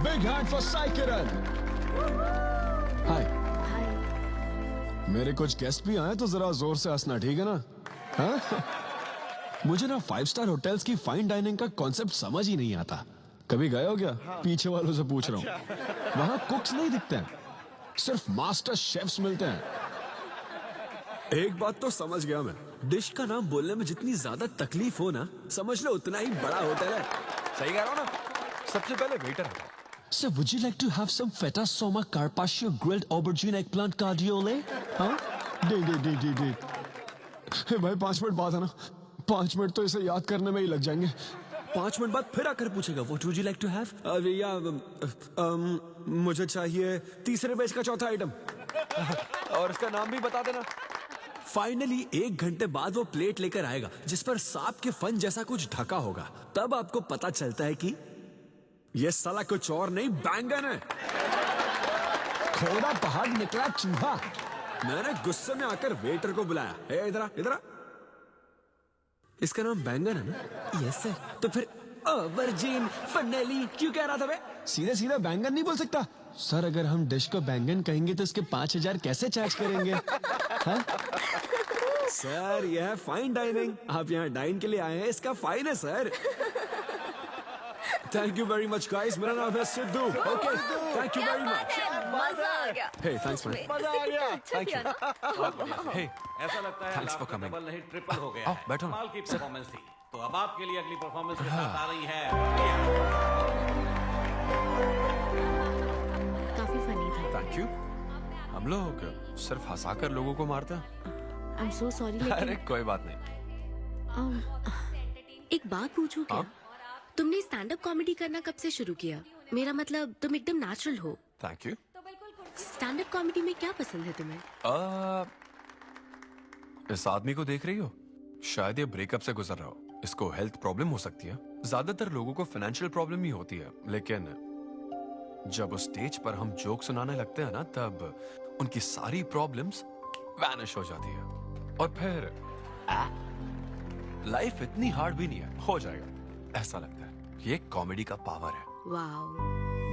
Big hand for Sai Kiran. Hi. मेरे कुछ गेस्ट भी आए तो जरा जोर से हंसना, ठीक है ना? हाँ? मुझे ना 5 स्टार होटल्स की फाइन डाइनिंग का कॉन्सेप्ट समझ ही नहीं आता। कभी गए हो क्या? पीछे वालों से पूछ रहा हूँ। वहाँ कुक्स नहीं दिखते हैं, सिर्फ मास्टर शेफ्स मिलते हैं। एक बात तो समझ गया मैं, डिश का नाम बोलने में जितनी ज्यादा तकलीफ हो ना, समझ लो उतना ही बड़ा होटल है। सही कह रहा हूँ ना? सबसे पहले वेटर आता है, So would you like to have some feta soma carpaccio grilled aubergine eggplant cardiole? हाँ? दे। हे भाई 5 मिनट बाद है ना, 5 मिनट तो इसे याद करने में ही लग जाएंगे। 5 मिनट बाद फिर आकर पूछेगा What would you like to have? मुझे चाहिए तीसरे पेज का चौथा आइटम। और इसका नाम भी बता देना। फाइनली 1 घंटे बाद वो प्लेट लेकर आएगा जिस पर सांप के फन जैसा कुछ ढका होगा। तब आपको पता चलता है कि ये साला कुछ और नहीं बैंगन है। खोदा पहाड़ निकला चूहा। मैंने गुस्से में आकर वेटर को बुलाया, ए इधर आ। इसका नाम बैंगन है ना? Yes sir. तो फिर ऑबरजीन फनेली क्यों कह रहा था बे? सीधे बैंगन नहीं बोल सकता। सर अगर हम डिश को बैंगन कहेंगे तो इसके 5000 कैसे चार्ज करेंगे? हाँ? सर यह है फाइन डाइनिंग। आप यहाँ डाइन के लिए आए हैं, इसका फाइन है sir. Thank you very much guys, मेरा नाम है Sidhu. Okay thank you very much. मजा आ गया। हे थैंक्स मैन। मजा आ गया। Thank you. हे ऐसा लगता है Thanks for लाभ coming. डबल नहीं ट्रिपल हो गया आओ, है। बैठो। कमाल की परफॉर्मेंस थी। तो अब आपके लिए अगली परफॉर्मेंस के साथ आ रही है काफी फनी था। Thank you. हम लोग सिर्फ हंसाकर लोगों को मारते हैं। आई एम सो सॉरी अरे लेकिन कोई बात नहीं। एक बात पूछूं क्या? तुमने स्टैंड अप कॉमेडी करना कब से शुरू किया? मेरा मतलब तुम एकदम नेचुरल हो। Thank you. Stand up comedy में क्या पसंद है तुम्हें? इस आदमी को देख रही हो? शायद ये ब्रेकअप से गुजर रहा हो। इसको हेल्थ प्रॉब्लम हो सकती है। ज्यादातर लोगों को फाइनेंशियल प्रॉब्लम ही होती है, लेकिन जब उस स्टेज पर हम जोक सुनाने लगते हैं ना, तब उनकी सारी प्रॉब्लम्स वैनिश हो जाती है। और फिर लाइफ इतनी हार्ड भी नहीं है, हो जाएगा ऐसा लगता है। ये कॉमेडी का पावर है। वाओ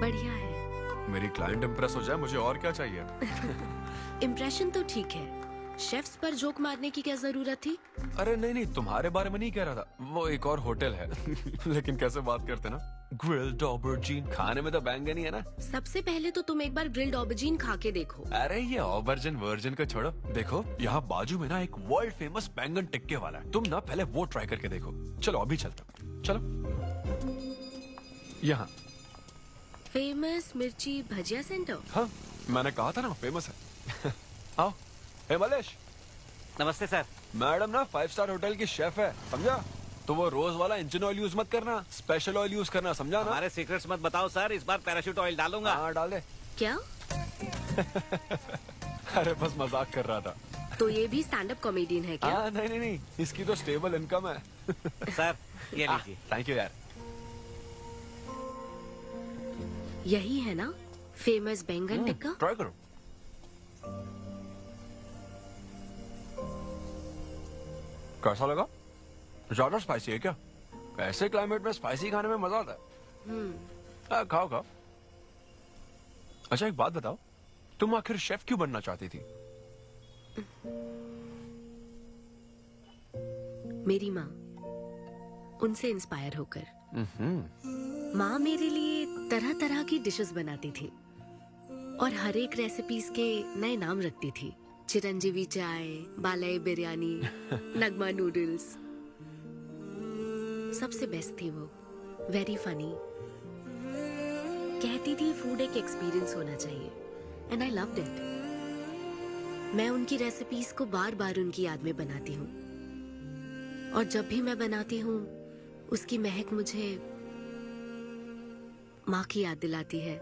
बढ़िया है। मेरी क्लाइंट इंप्रेस हो जाए, मुझे और क्या चाहिए? इम्प्रेशन तो ठीक है, शेफ्स पर जोक मारने की क्या जरूरत थी? अरे नहीं, तुम्हारे बारे में नहीं कह रहा था। वो एक और होटल है। लेकिन कैसे बात करते ना, ग्रिल्ड ऑबरजीन खाने में तो बैंगन ही है ना। सबसे पहले तो तुम एक बार ग्रिल्ड ऑबरजीन खा के देखो। अरे ये ऑबरजीन वर्जिन को छोड़ो, देखो यहाँ बाजू में ना एक वर्ल्ड फेमस बैंगन टिक्के वाला है। तुम ना पहले वो ट्राई करके देखो। चलो अभी चलता हूँ, चलो। यहाँ फेमस मिर्ची भजिया सेंटर। हाँ मैंने कहा था ना फेमस है। आओ। हे मलेश। नमस्ते सर। मैडम ना 5 स्टार होटल की शेफ है, समझा? तो वो रोज वाला इंजन ऑयल यूज मत करना, स्पेशल ऑयल यूज करना, समझा ना? हमारे सीक्रेट्स मत बताओ सर, इस बार पैराशूट ऑयल डालूंगा। हाँ डाल दे। क्या? अरे बस मजाक कर रहा था। तो ये भी स्टैंड अप कॉमेडियन है क्या? हाँ नहीं, इसकी तो स्टेबल इनकम है। सर ये लीजिए। थैंक यू यार। यही है ना फेमस बैंगन टिक्का? ट्राई करो। कैसा लगा? ज्यादा स्पाइसी है क्या? ऐसे क्लाइमेट में स्पाइसी खाने में मजा आता है। खाओ खाओ। अच्छा एक बात बताओ, तुम आखिर शेफ क्यों बनना चाहती थी? मेरी माँ, उनसे इंस्पायर होकर। माँ मेरे लिए तरह तरह की डिशेस बनाती थी और हर एक रेसिपीज के नए नाम रखती थी। चिरंजीवी चाय, बालाई बिरयानी, नगमा नूडल्स। सबसे बेस्ट थी वो, वेरी फनी। कहती थी फूड एक एक्सपीरियंस होना चाहिए, एंड आई लव्ड इट। मैं उनकी रेसिपीज को बार बार उनकी याद में बनाती हूँ, और जब भी मैं बनाती हूँ उसकी महक मुझे माँ की याद दिलाती है।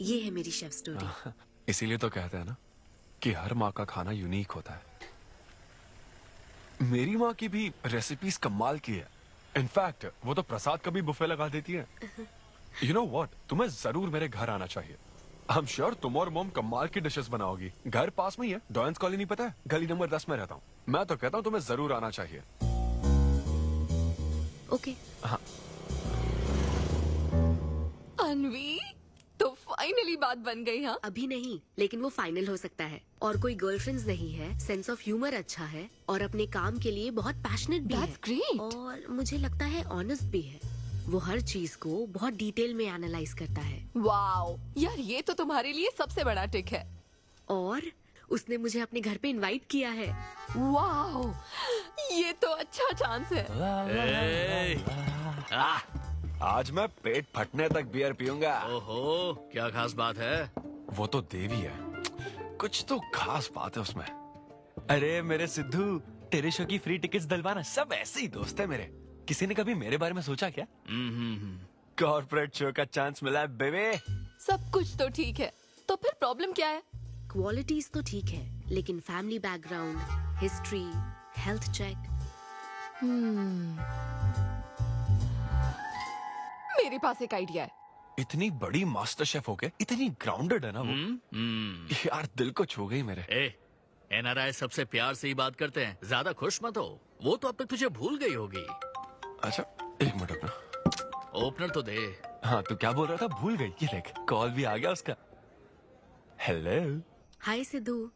ये है मेरी शेफ स्टोरी। इसीलिए तो कहते हैं ना कि हर माँ का खाना यूनिक होता है। मेरी माँ की भी रेसिपीज कमाल की है। इनफैक्ट वो तो प्रसाद का भी बुफे लगा देती है। यू नो व्हाट, तुम्हें जरूर मेरे घर आना चाहिए। आई एम श्योर तुम और मॉम कमाल की डिशेस बनाओगी। घर पास में ही है, डॉयंस कॉलोनी, पता है? गली नंबर 10 में रहता हूँ। मैं तो कहता हूँ तुम्हें जरूर आना चाहिए। ओके। हाँ। अनवी, तो फाइनली बात बन गई। हाँ अभी नहीं, लेकिन वो फाइनल हो सकता है। और कोई गर्लफ्रेंड्स नहीं है, सेंस ऑफ ह्यूमर अच्छा है, और अपने काम के लिए बहुत पैशनेट भी है। ग्रेट। और मुझे लगता है ऑनेस्ट भी है। वो हर चीज को बहुत डिटेल में एनालाइज करता है। वाओ यार, ये तो तुम्हारे लिए सबसे बड़ा टिक है। और उसने मुझे अपने घर पे इनवाइट किया है। वाओ, ये तो अच्छा चांस है। आज मैं पेट फटने तक बियर पीऊंगा। ओहो, क्या खास बात है? वो तो देवी है, कुछ तो खास बात है उसमें। अरे मेरे सिद्धू, तेरे शो की फ्री टिकट्स दिलवाना, सब ऐसे ही दोस्त है मेरे। किसी ने कभी मेरे बारे में सोचा क्या? कॉर्पोरेट शो का चांस मिला है बेबे। सब कुछ तो ठीक है, तो फिर प्रॉब्लम क्या है? क्वालिटीज तो ठीक है, लेकिन family background, history, health check. मेरे पास एक आइडिया है। इतनी बड़ी मास्टर शेफ होके इतनी ग्राउंडेड है ना वो। यार दिल को छू गई मेरे। एनआरआई सबसे प्यार से ही बात करते हैं, ज्यादा खुश मत हो, वो तो अब तक तुझे भूल गई होगी। अच्छा एक मिनट रुकना। ओपनर तो दे। हाँ तू क्या बोल रहा था? भूल गई? ये देख कॉल भी आ गया उसका। हेलो। हाय सिद्धू,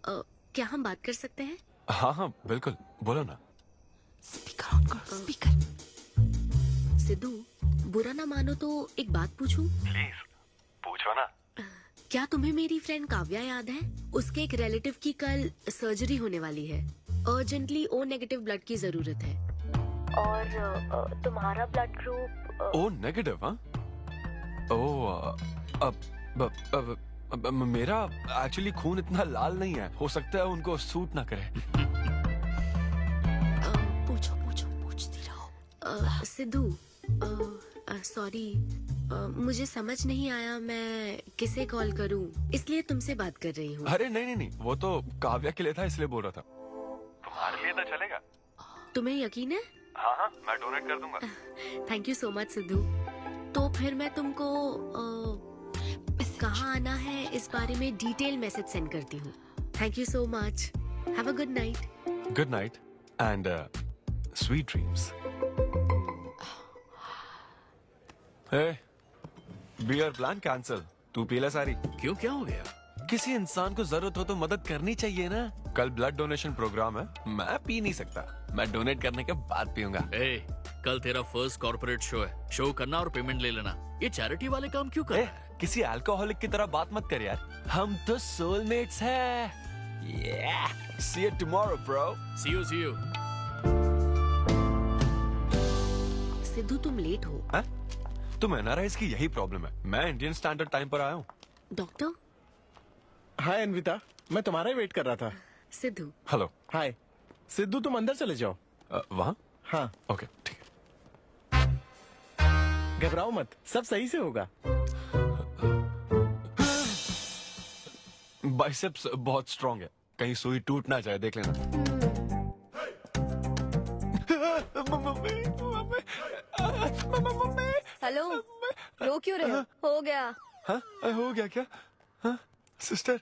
क्या हम बात कर सकते हैं? हाँ हाँ बिल्कुल, बोलो ना। स्पीकर ऑन करो, स्पीकर। सिद्धू, बुरा ना मानो तो एक बात पूछूं? प्लीज पूछो ना। क्या तुम्हें मेरी फ्रेंड काव्या याद है? उसके एक रिलेटिव की कल सर्जरी होने वाली है। अर्जेंटली O नेगेटिव ब्लड की जरूरत है। और तुम्हारा ब्लड ग्रुप ओ नेगेटिव? हाँ मेरा एक्चुअली खून इतना लाल नहीं है, हो सकता है उनको सूट ना करे। पूछती रहो। सिद्धू, सॉरी, मुझे समझ नहीं आया मैं किसे कॉल करूं, इसलिए तुमसे बात कर रही हूँ। अरे नहीं, वो तो काव्या के लिए था, इसलिए बोल रहा था। तुम्हारे लिए तो चलेगा? तुम्हें यकीन है? हाँ मैं डोनेट कर दूंगा। Thank you so much Sidhu. तो फिर मैं तुमको कहाँ आना है इस बारे में डिटेल मैसेज सेंड करती हूँ। Thank you so much. Have a good night. Good night and sweet dreams. Beer plan cancel. तू पी ले सारी। क्यों, क्या हो गया? किसी इंसान को जरूरत हो तो मदद करनी चाहिए ना। कल ब्लड डोनेशन प्रोग्राम है, मैं पी नहीं सकता। मैं डोनेट करने के बाद पीऊंगा। कल तेरा फर्स्ट कॉर्पोरेट शो है, शो करना और पेमेंट ले लेना। ये चैरिटी वाले काम क्यों कर रहा है? किसी अल्कोहलिक की तरह बात मत कर यार, हम तो सोलमेट्स हैं। See you tomorrow, bro. See you. Sidhu तुम लेट हो। हाँ? तुम एनआरआईज की यही प्रॉब्लम है। मैं इंडियन स्टैंडर्ड टाइम पर आया हूँ। डॉक्टर। हाय अन्विता, मैं तुम्हारा ही वेट कर रहा था। सिद्धू। हेलो। हाय सिद्धू, तुम अंदर चले जाओ। वहाँ? हाँ ओके ठीक है। घबराओ मत, सब सही से होगा। बाइसेप्स बहुत स्ट्रांग है, कहीं सुई टूट ना जाए, देख लेना। हेलो, रो क्यों रहे हो? हो गया। हाँ हो गया क्या? हाँ सिस्टर,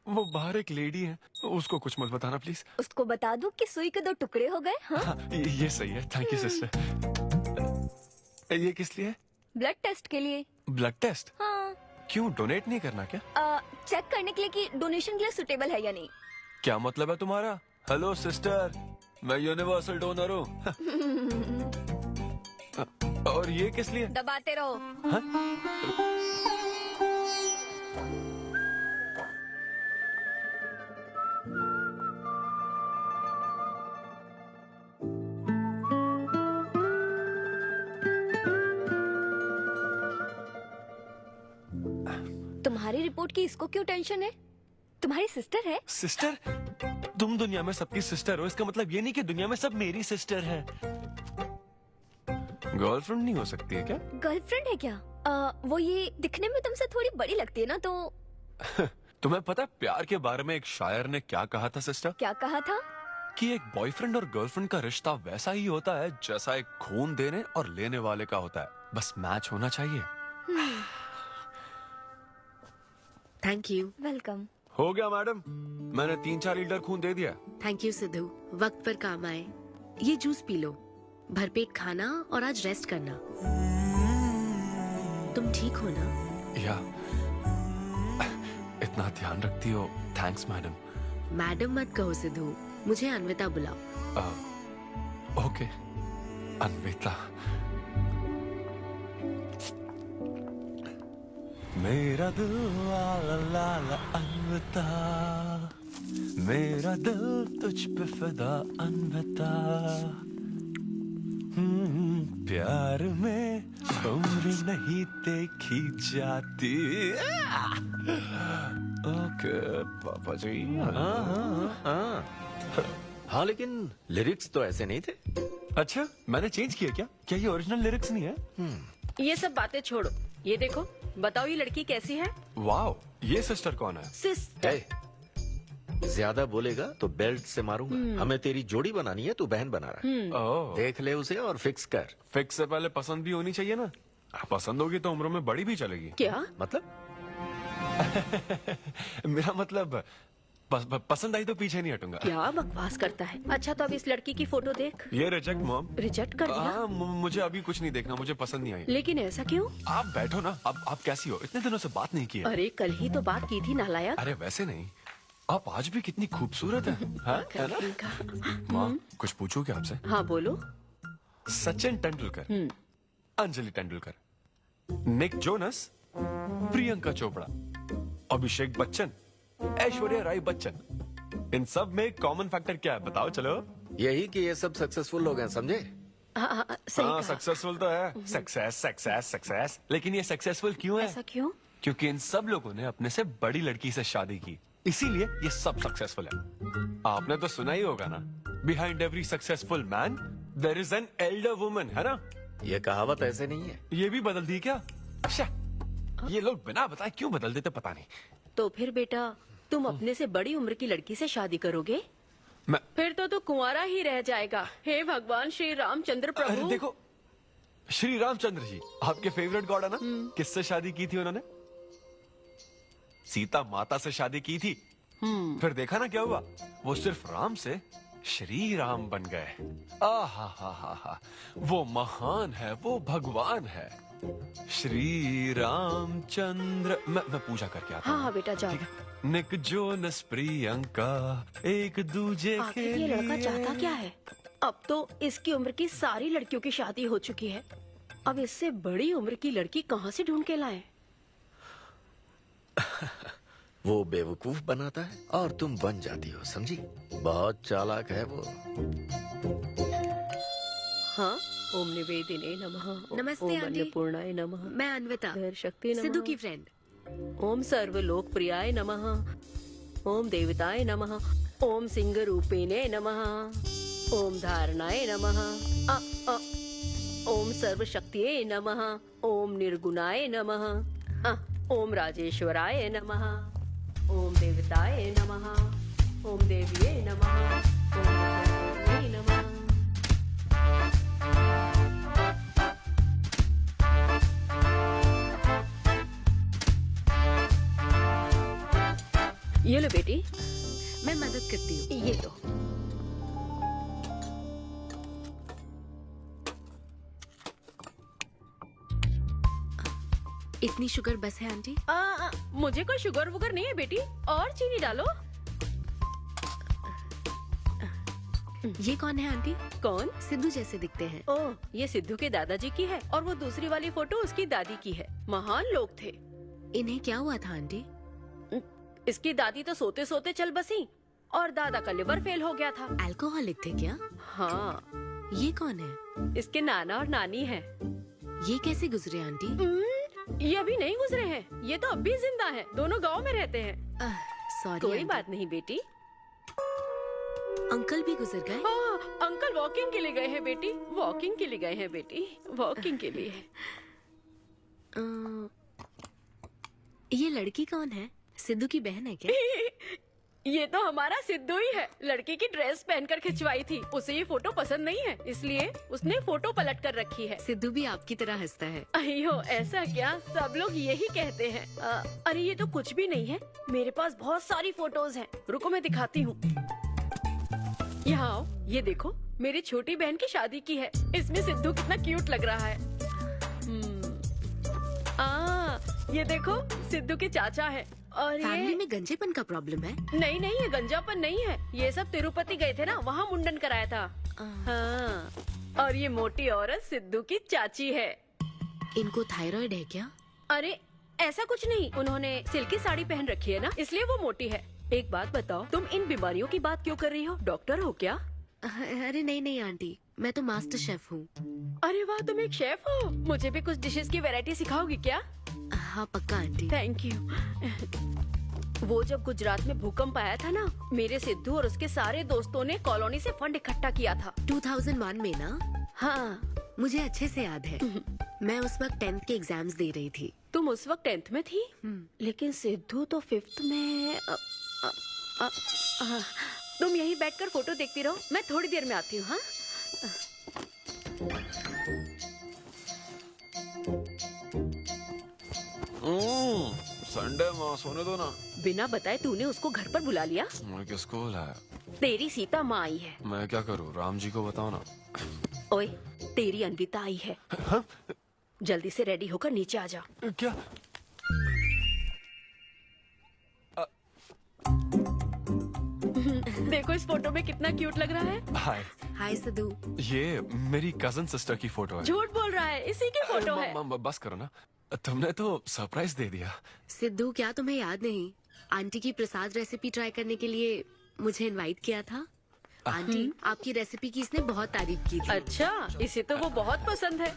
वो बाहर एक लेडी है, उसको कुछ मत बताना प्लीज। उसको बता दूं कि सुई के 2 टुकड़े हो गए। हाँ, ये सही है। Thank you sister. ये किस लिए? ब्लड टेस्ट के लिए। Blood test? हाँ। क्यों, डोनेट नहीं करना क्या? चेक करने के लिए कि डोनेशन के लिए सुटेबल है या नहीं। क्या मतलब है तुम्हारा? हेलो सिस्टर, मैं यूनिवर्सल डोनर हूँ। और ये किस लिए? दबाते रहो। तुम्हारी रिपोर्ट की इसको क्यों टेंशन है? तुम्हारी सिस्टर है। सिस्टर? तुम दुनिया में सबकी सिस्टर हो, इसका मतलब ये नहीं कि दुनिया में सब मेरी सिस्टर है। गर्लफ्रेंड नहीं हो सकती है क्या? गर्लफ्रेंड है क्या? वो ये दिखने में तुमसे थोड़ी बड़ी लगती है ना, तो तुम्हें पता है प्यार के बारे में एक शायर ने क्या कहा था सिस्टर? क्या कहा था? कि एक बॉयफ्रेंड और गर्लफ्रेंड का रिश्ता वैसा ही होता है जैसा एक खून देने और लेने वाले का होता है, बस मैच होना चाहिए। Thank you. वेलकम। हो गया मैडम, मैंने 3-4 लीटर खून दे दिया। थैंक यू सिद्धू, वक्त पर काम आए। ये जूस पी लो, भरपेट खाना और आज रेस्ट करना। तुम ठीक हो ना? या इतना ध्यान रखती हो, थैंक्स मैडम। मैडम मत कहो सिद्धू, मुझे अन्विता बुलाओ। ओके अन्विता। मेरा दिल ला ला ला अलविदा, मेरा दिल तुझ पे फिदा अलविदा। प्यार में उम्र नहीं देखी जाती। ओके पापा जी। हाँ लेकिन लिरिक्स तो ऐसे नहीं थे। अच्छा मैंने चेंज किया क्या ये ओरिजिनल लिरिक्स नहीं है? ये सब बातें छोड़ो, ये देखो, बताओ ये लड़की कैसी है? वाओ, ये सिस्टर कौन है? सिस्टर। ज्यादा बोलेगा तो बेल्ट से मारूंगा। हमें तेरी जोड़ी बनानी है, तू बहन बना रहा है। ओह। देख ले उसे और फिक्स कर। फिक्स से पहले पसंद भी होनी चाहिए ना। पसंद होगी तो उम्र में बड़ी भी चलेगी। क्या मतलब? मेरा मतलब पसंद आई तो पीछे नहीं हटूंगा। क्या बकवास करता है। अच्छा तो अब इस लड़की की फोटो देख। ये रिजेक्ट मॉम। रिजेक्ट कर दिया? मुझे अभी कुछ नहीं देखना, मुझे पसंद नहीं आई। लेकिन ऐसा क्यों? आप बैठो ना। अब आप कैसी हो? इतने दिनों से बात नहीं की है। अरे कल ही तो बात की थी नालायक। अरे वैसे नहीं, आप आज भी कितनी खूबसूरत है, है ना? माँ कुछ पूछूं क्या आपसे? हाँ बोलो। सचिन तेंदुलकर, अंजलि तेंदुलकर, निक जोनस, प्रियंका चोपड़ा, अभिषेक बच्चन, ऐश्वर्या राय बच्चन, इन सब में कॉमन फैक्टर क्या है बताओ? चलो यही कि ये सब सक्सेसफुल लोग हैं, समझे? हाँ सक्सेसफुल तो है। Success success success. लेकिन ये सक्सेसफुल क्यों है? ऐसा क्यों? क्योंकि इन सब लोगों ने अपने से बड़ी लड़की से शादी की, इसीलिए ये सब सक्सेसफुल है। आपने तो सुना ही होगा ना, behind every successful man there is an elder woman, है ना? ये कहावत ऐसे नहीं है। ये भी बदल दी क्या? अच्छा, ये लोग बिना बताए क्यों बदल देते पता नहीं। तो फिर बेटा तुम अपने से बड़ी उम्र की लड़की से शादी करोगे? फिर तो तू कुंवारा ही रह जाएगा। हे भगवान श्री रामचंद्र प्रभु। अरे देखो, श्री रामचंद्र जी आपके फेवरेट गॉड है ना? किससे शादी की थी उन्होंने? सीता माता से शादी की थी। फिर देखा ना क्या हुआ, वो सिर्फ राम से श्री राम बन गए। आहा, वो महान है, वो भगवान है श्री रामचंद्र। मैं पूजा करके आता हूँ। हाँ बेटा जाओ। निक जोनस प्रियंका एक दूजे के आखिर ये लड़का चाहता क्या है? अब तो इसकी उम्र की सारी लड़कियों की शादी हो चुकी है, अब इससे बड़ी उम्र की लड़की कहाँ से ढूंढ के लाए? वो बेवकूफ बनाता है और तुम बन जाती हो, समझी? बहुत चालाक है वो। हाँ, ओम निवेदिने नमः। नमस्ते ओम आंटी। अन्नपूर्णाय नमः। मैं अन्विता, शक्ति नमः। सिद्धू की फ्रेंड। ओम सर्वलोकप्रियाय नमः। ओम देवताय नमः। ओम सिंह रूपेणे नमः। ओम धारणाय नमः। ओम सर्वशक्तिये नमः। ओम निर्गुणाय नमः। ओम राजेश्वराय नमः। ओम देवताय नमः। ओम देव्ये नमः। ओम विद्यादेव्यै नमः। ये लो बेटी, मैं मदद करती हूँ। ये लो। इतनी शुगर बस है आंटी? मुझे कोई शुगर वुगर नहीं है बेटी, और चीनी डालो। ये कौन है आंटी? कौन? सिद्धू जैसे दिखते हैं। ओह, ये सिद्धू के दादाजी की है और वो दूसरी वाली फोटो उसकी दादी की है। महान लोग थे। इन्हें क्या हुआ था आंटी? इसकी दादी तो सोते सोते चल बसी और दादा का लिवर फेल हो गया था। अल्कोहलिक थे क्या? हाँ। ये कौन है? इसके नाना और नानी है। ये कैसे गुजरे आंटी? ये अभी नहीं गुजरे हैं, ये तो अब भी जिंदा है। दोनों गांव में रहते हैं। सॉरी। कोई बात नहीं बेटी। अंकल भी गुजर गए? हाँ, अंकल वॉकिंग के लिए गए हैं बेटी। वॉकिंग के लिए गए हैं बेटी। वॉकिंग के लिए। ये लड़की कौन है? सिद्धू की बहन है क्या? ये तो हमारा सिद्धू ही है। लड़की की ड्रेस पहनकर खिंचवाई थी, उसे ये फोटो पसंद नहीं है, इसलिए उसने फोटो पलट कर रखी है। सिद्धू भी आपकी तरह हंसता है। अयो ऐसा क्या, सब लोग यही कहते हैं। अरे ये तो कुछ भी नहीं है, मेरे पास बहुत सारी फोटोज हैं। रुको मैं दिखाती हूँ। यहाँ आओ, ये देखो, मेरी छोटी बहन की शादी की है। इसमें सिद्धू कितना क्यूट लग रहा है। ये देखो, सिद्धू के चाचा है। और फैमिली में गंजेपन का प्रॉब्लम है? नहीं नहीं, ये गंजापन नहीं है। ये सब तिरुपति गए थे ना, वहाँ मुंडन कराया था। हाँ। और ये मोटी औरत सिद्धू की चाची है। इनको थायराइड है क्या? अरे ऐसा कुछ नहीं, उन्होंने सिल्की साड़ी पहन रखी है ना, इसलिए वो मोटी है। एक बात बताओ, तुम इन बीमारियों की बात क्यों कर रही हो? डॉक्टर हो क्या? अरे नहीं आंटी, मैं तो मास्टर शेफ हूँ। अरे वाह, तुम एक शेफ हो। मुझे भी कुछ डिशेस की वैरायटी सिखाओगी क्या? हाँ पक्का आंटी। Thank you. वो जब गुजरात में भूकंप आया था ना, मेरे सिद्धू और उसके सारे दोस्तों ने कॉलोनी से फंड इकट्ठा किया था। 2001 में ना? हाँ, मुझे अच्छे से याद है। मैं उस वक्त 10th के एग्जाम्स दे रही थी। तुम उस वक्त 10th में थी? लेकिन सिद्धू तो 5th में। तुम यहीं बैठकर फोटो देखती रहो, मैं थोड़ी देर में आती हूँ। हाँ, संडे माँ सोने दो ना। बिना बताए तूने उसको घर पर बुला लिया? मैं किसको बुलाया? तेरी सीता माँ आई है। मैं क्या करूँ, राम जी को बताओ ना। ओए, तेरी अन्विता आई है। जल्दी से रेडी होकर नीचे आ जा। क्या? देखो इस फोटो में कितना क्यूट लग रहा है। हाय सिद्धू। ये मेरी कजन सिस्टर की फोटो है। झूठ बोल रहा है, इसी की फोटो है। बस करो ना, तुमने तो सरप्राइज दे दिया। सिद्धू, क्या तुम्हें याद नहीं, आंटी की प्रसाद रेसिपी ट्राई करने के लिए मुझे इनवाइट किया था। आंटी, आपकी रेसिपी की इसने बहुत तारीफ की थी। अच्छा, इसे तो वो बहुत पसंद है।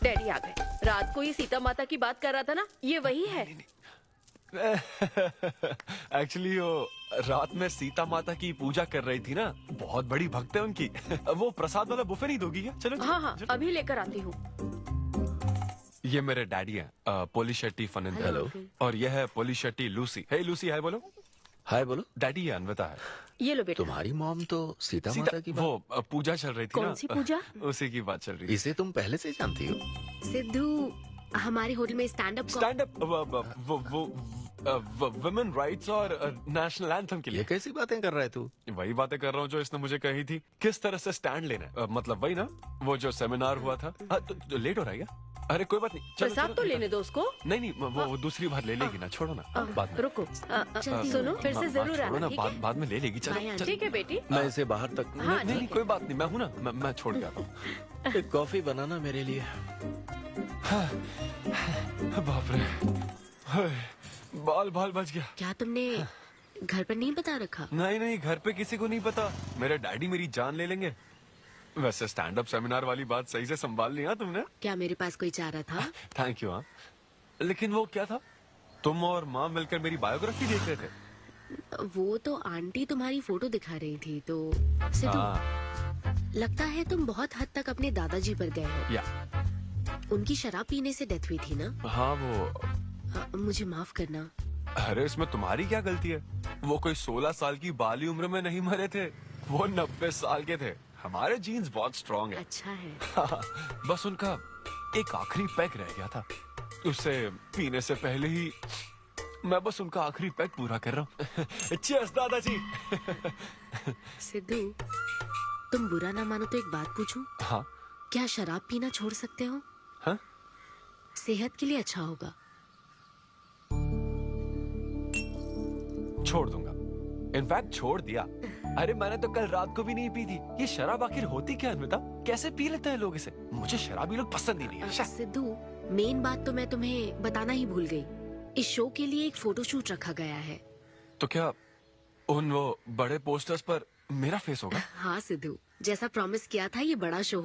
डैडी आ गए। रात को ये सीता माता की बात कर रहा था ना, ये वही है। एक्चुअली वो रात में सीता माता की पूजा कर रही थी ना, बहुत बड़ी भक्त है उनकी। वो प्रसाद वाला बुफे नहीं दोगी क्या? चलो। हाँ, अभी लेकर आती हूँ। ये मेरे डैडी हैं, पोलिशेट्टी फनिंदर। हेलो। और ये है पोलिशेट्टी लूसी। हे लूसी, हाय बोलो। हाय बोलो। डैडी ये अन्विता है। ये लो बेटा। तुम्हारी मॉम तो सीता माता की वो पूजा चल रही थी ना। कौन सी पूजा? उसी की बात चल रही थी। इसे तुम पहले से जानती हो? सिद्धू, हमारे होटल में स्टैंड अप वुमेन राइट्स और नेशनल एंथम के लिए। ये कैसी बातें कर रहा है तू? वही बातें कर रहा हूँ जो इसने मुझे कही थी, किस तरह से स्टैंड लेना है। मतलब वही ना, वो जो सेमिनार हुआ था। तो लेट हो रहा है क्या? अरे कोई बात नहीं, प्रसाद तो लेने दो उसको। नहीं, वो दूसरी बार ले लेगी ना, छोड़ो ना। बाद में रुको, सुनो, फिर से जरूर आना, ना, ठीक है? बाद में ले लेगी। चलो। ठीक है बेटी। मैं इसे बाहर तक नहीं, कोई बात नहीं, मैं हूँ ना, मैं छोड़ के आता हूँ। एक कॉफी बनाना मेरे लिए। बाप रे, बाल बच गया। क्या तुमने घर पर नहीं बता रखा? नहीं, घर पे किसी को नहीं पता। मेरे डैडी मेरी जान ले लेंगे। वैसे स्टैंड अप सेमिनार वाली बात सही से संभाल लिया तुमने। क्या मेरे पास कोई चारा था? Thank you. हाँ, लेकिन वो क्या था, तुम और माँ मिलकर मेरी बायोग्राफी देख रहे थे। वो तो आंटी तुम्हारी फोटो दिखा रही थी। तो सिद्धू, लगता है तुम बहुत हद तक अपने दादाजी पर गए हो। या उनकी शराब पीने से डेथ हुई थी ना? हाँ, वो मुझे माफ करना। अरे इसमें तुम्हारी क्या गलती है? वो कोई 16 साल की बाली उम्र में नहीं मरे थे, वो 90 साल के थे। हमारे जीन्स बहुत स्ट्रॉन्ग है। अच्छा है। बस उनका एक आखिरी पैक रह गया था, उसे पीने से पहले ही मैं बस उनका आखिरी पैक पूरा कर रहा हूँ। चीयर्स दादाजी। सिद्धू, तुम बुरा ना मानो तो एक बात पूछूं? हाँ। क्या शराब पीना छोड़ सकते हो? हाँ? सेहत के लिए अच्छा होगा। छोड़ दूंगा, इनफैक्ट छोड़ दिया। अरे मैंने तो कल रात को भी नहीं पी थी। ये शराब आखिर होती क्या अन्विता? कैसे पी लेते हैं लोग इसे? मुझे शराबी लोग पसंद ही नहीं है। सिद्धू, मेन बात तो मैं तुम्हें बताना ही भूल गई। इस शो के लिए एक फोटोशूट रखा गया है। तो क्या उन वो बड़े पोस्टर्स पर मेरा फेस होगा? हाँ सिद्धू, जैसा प्रॉमिस किया था, ये बड़ा शो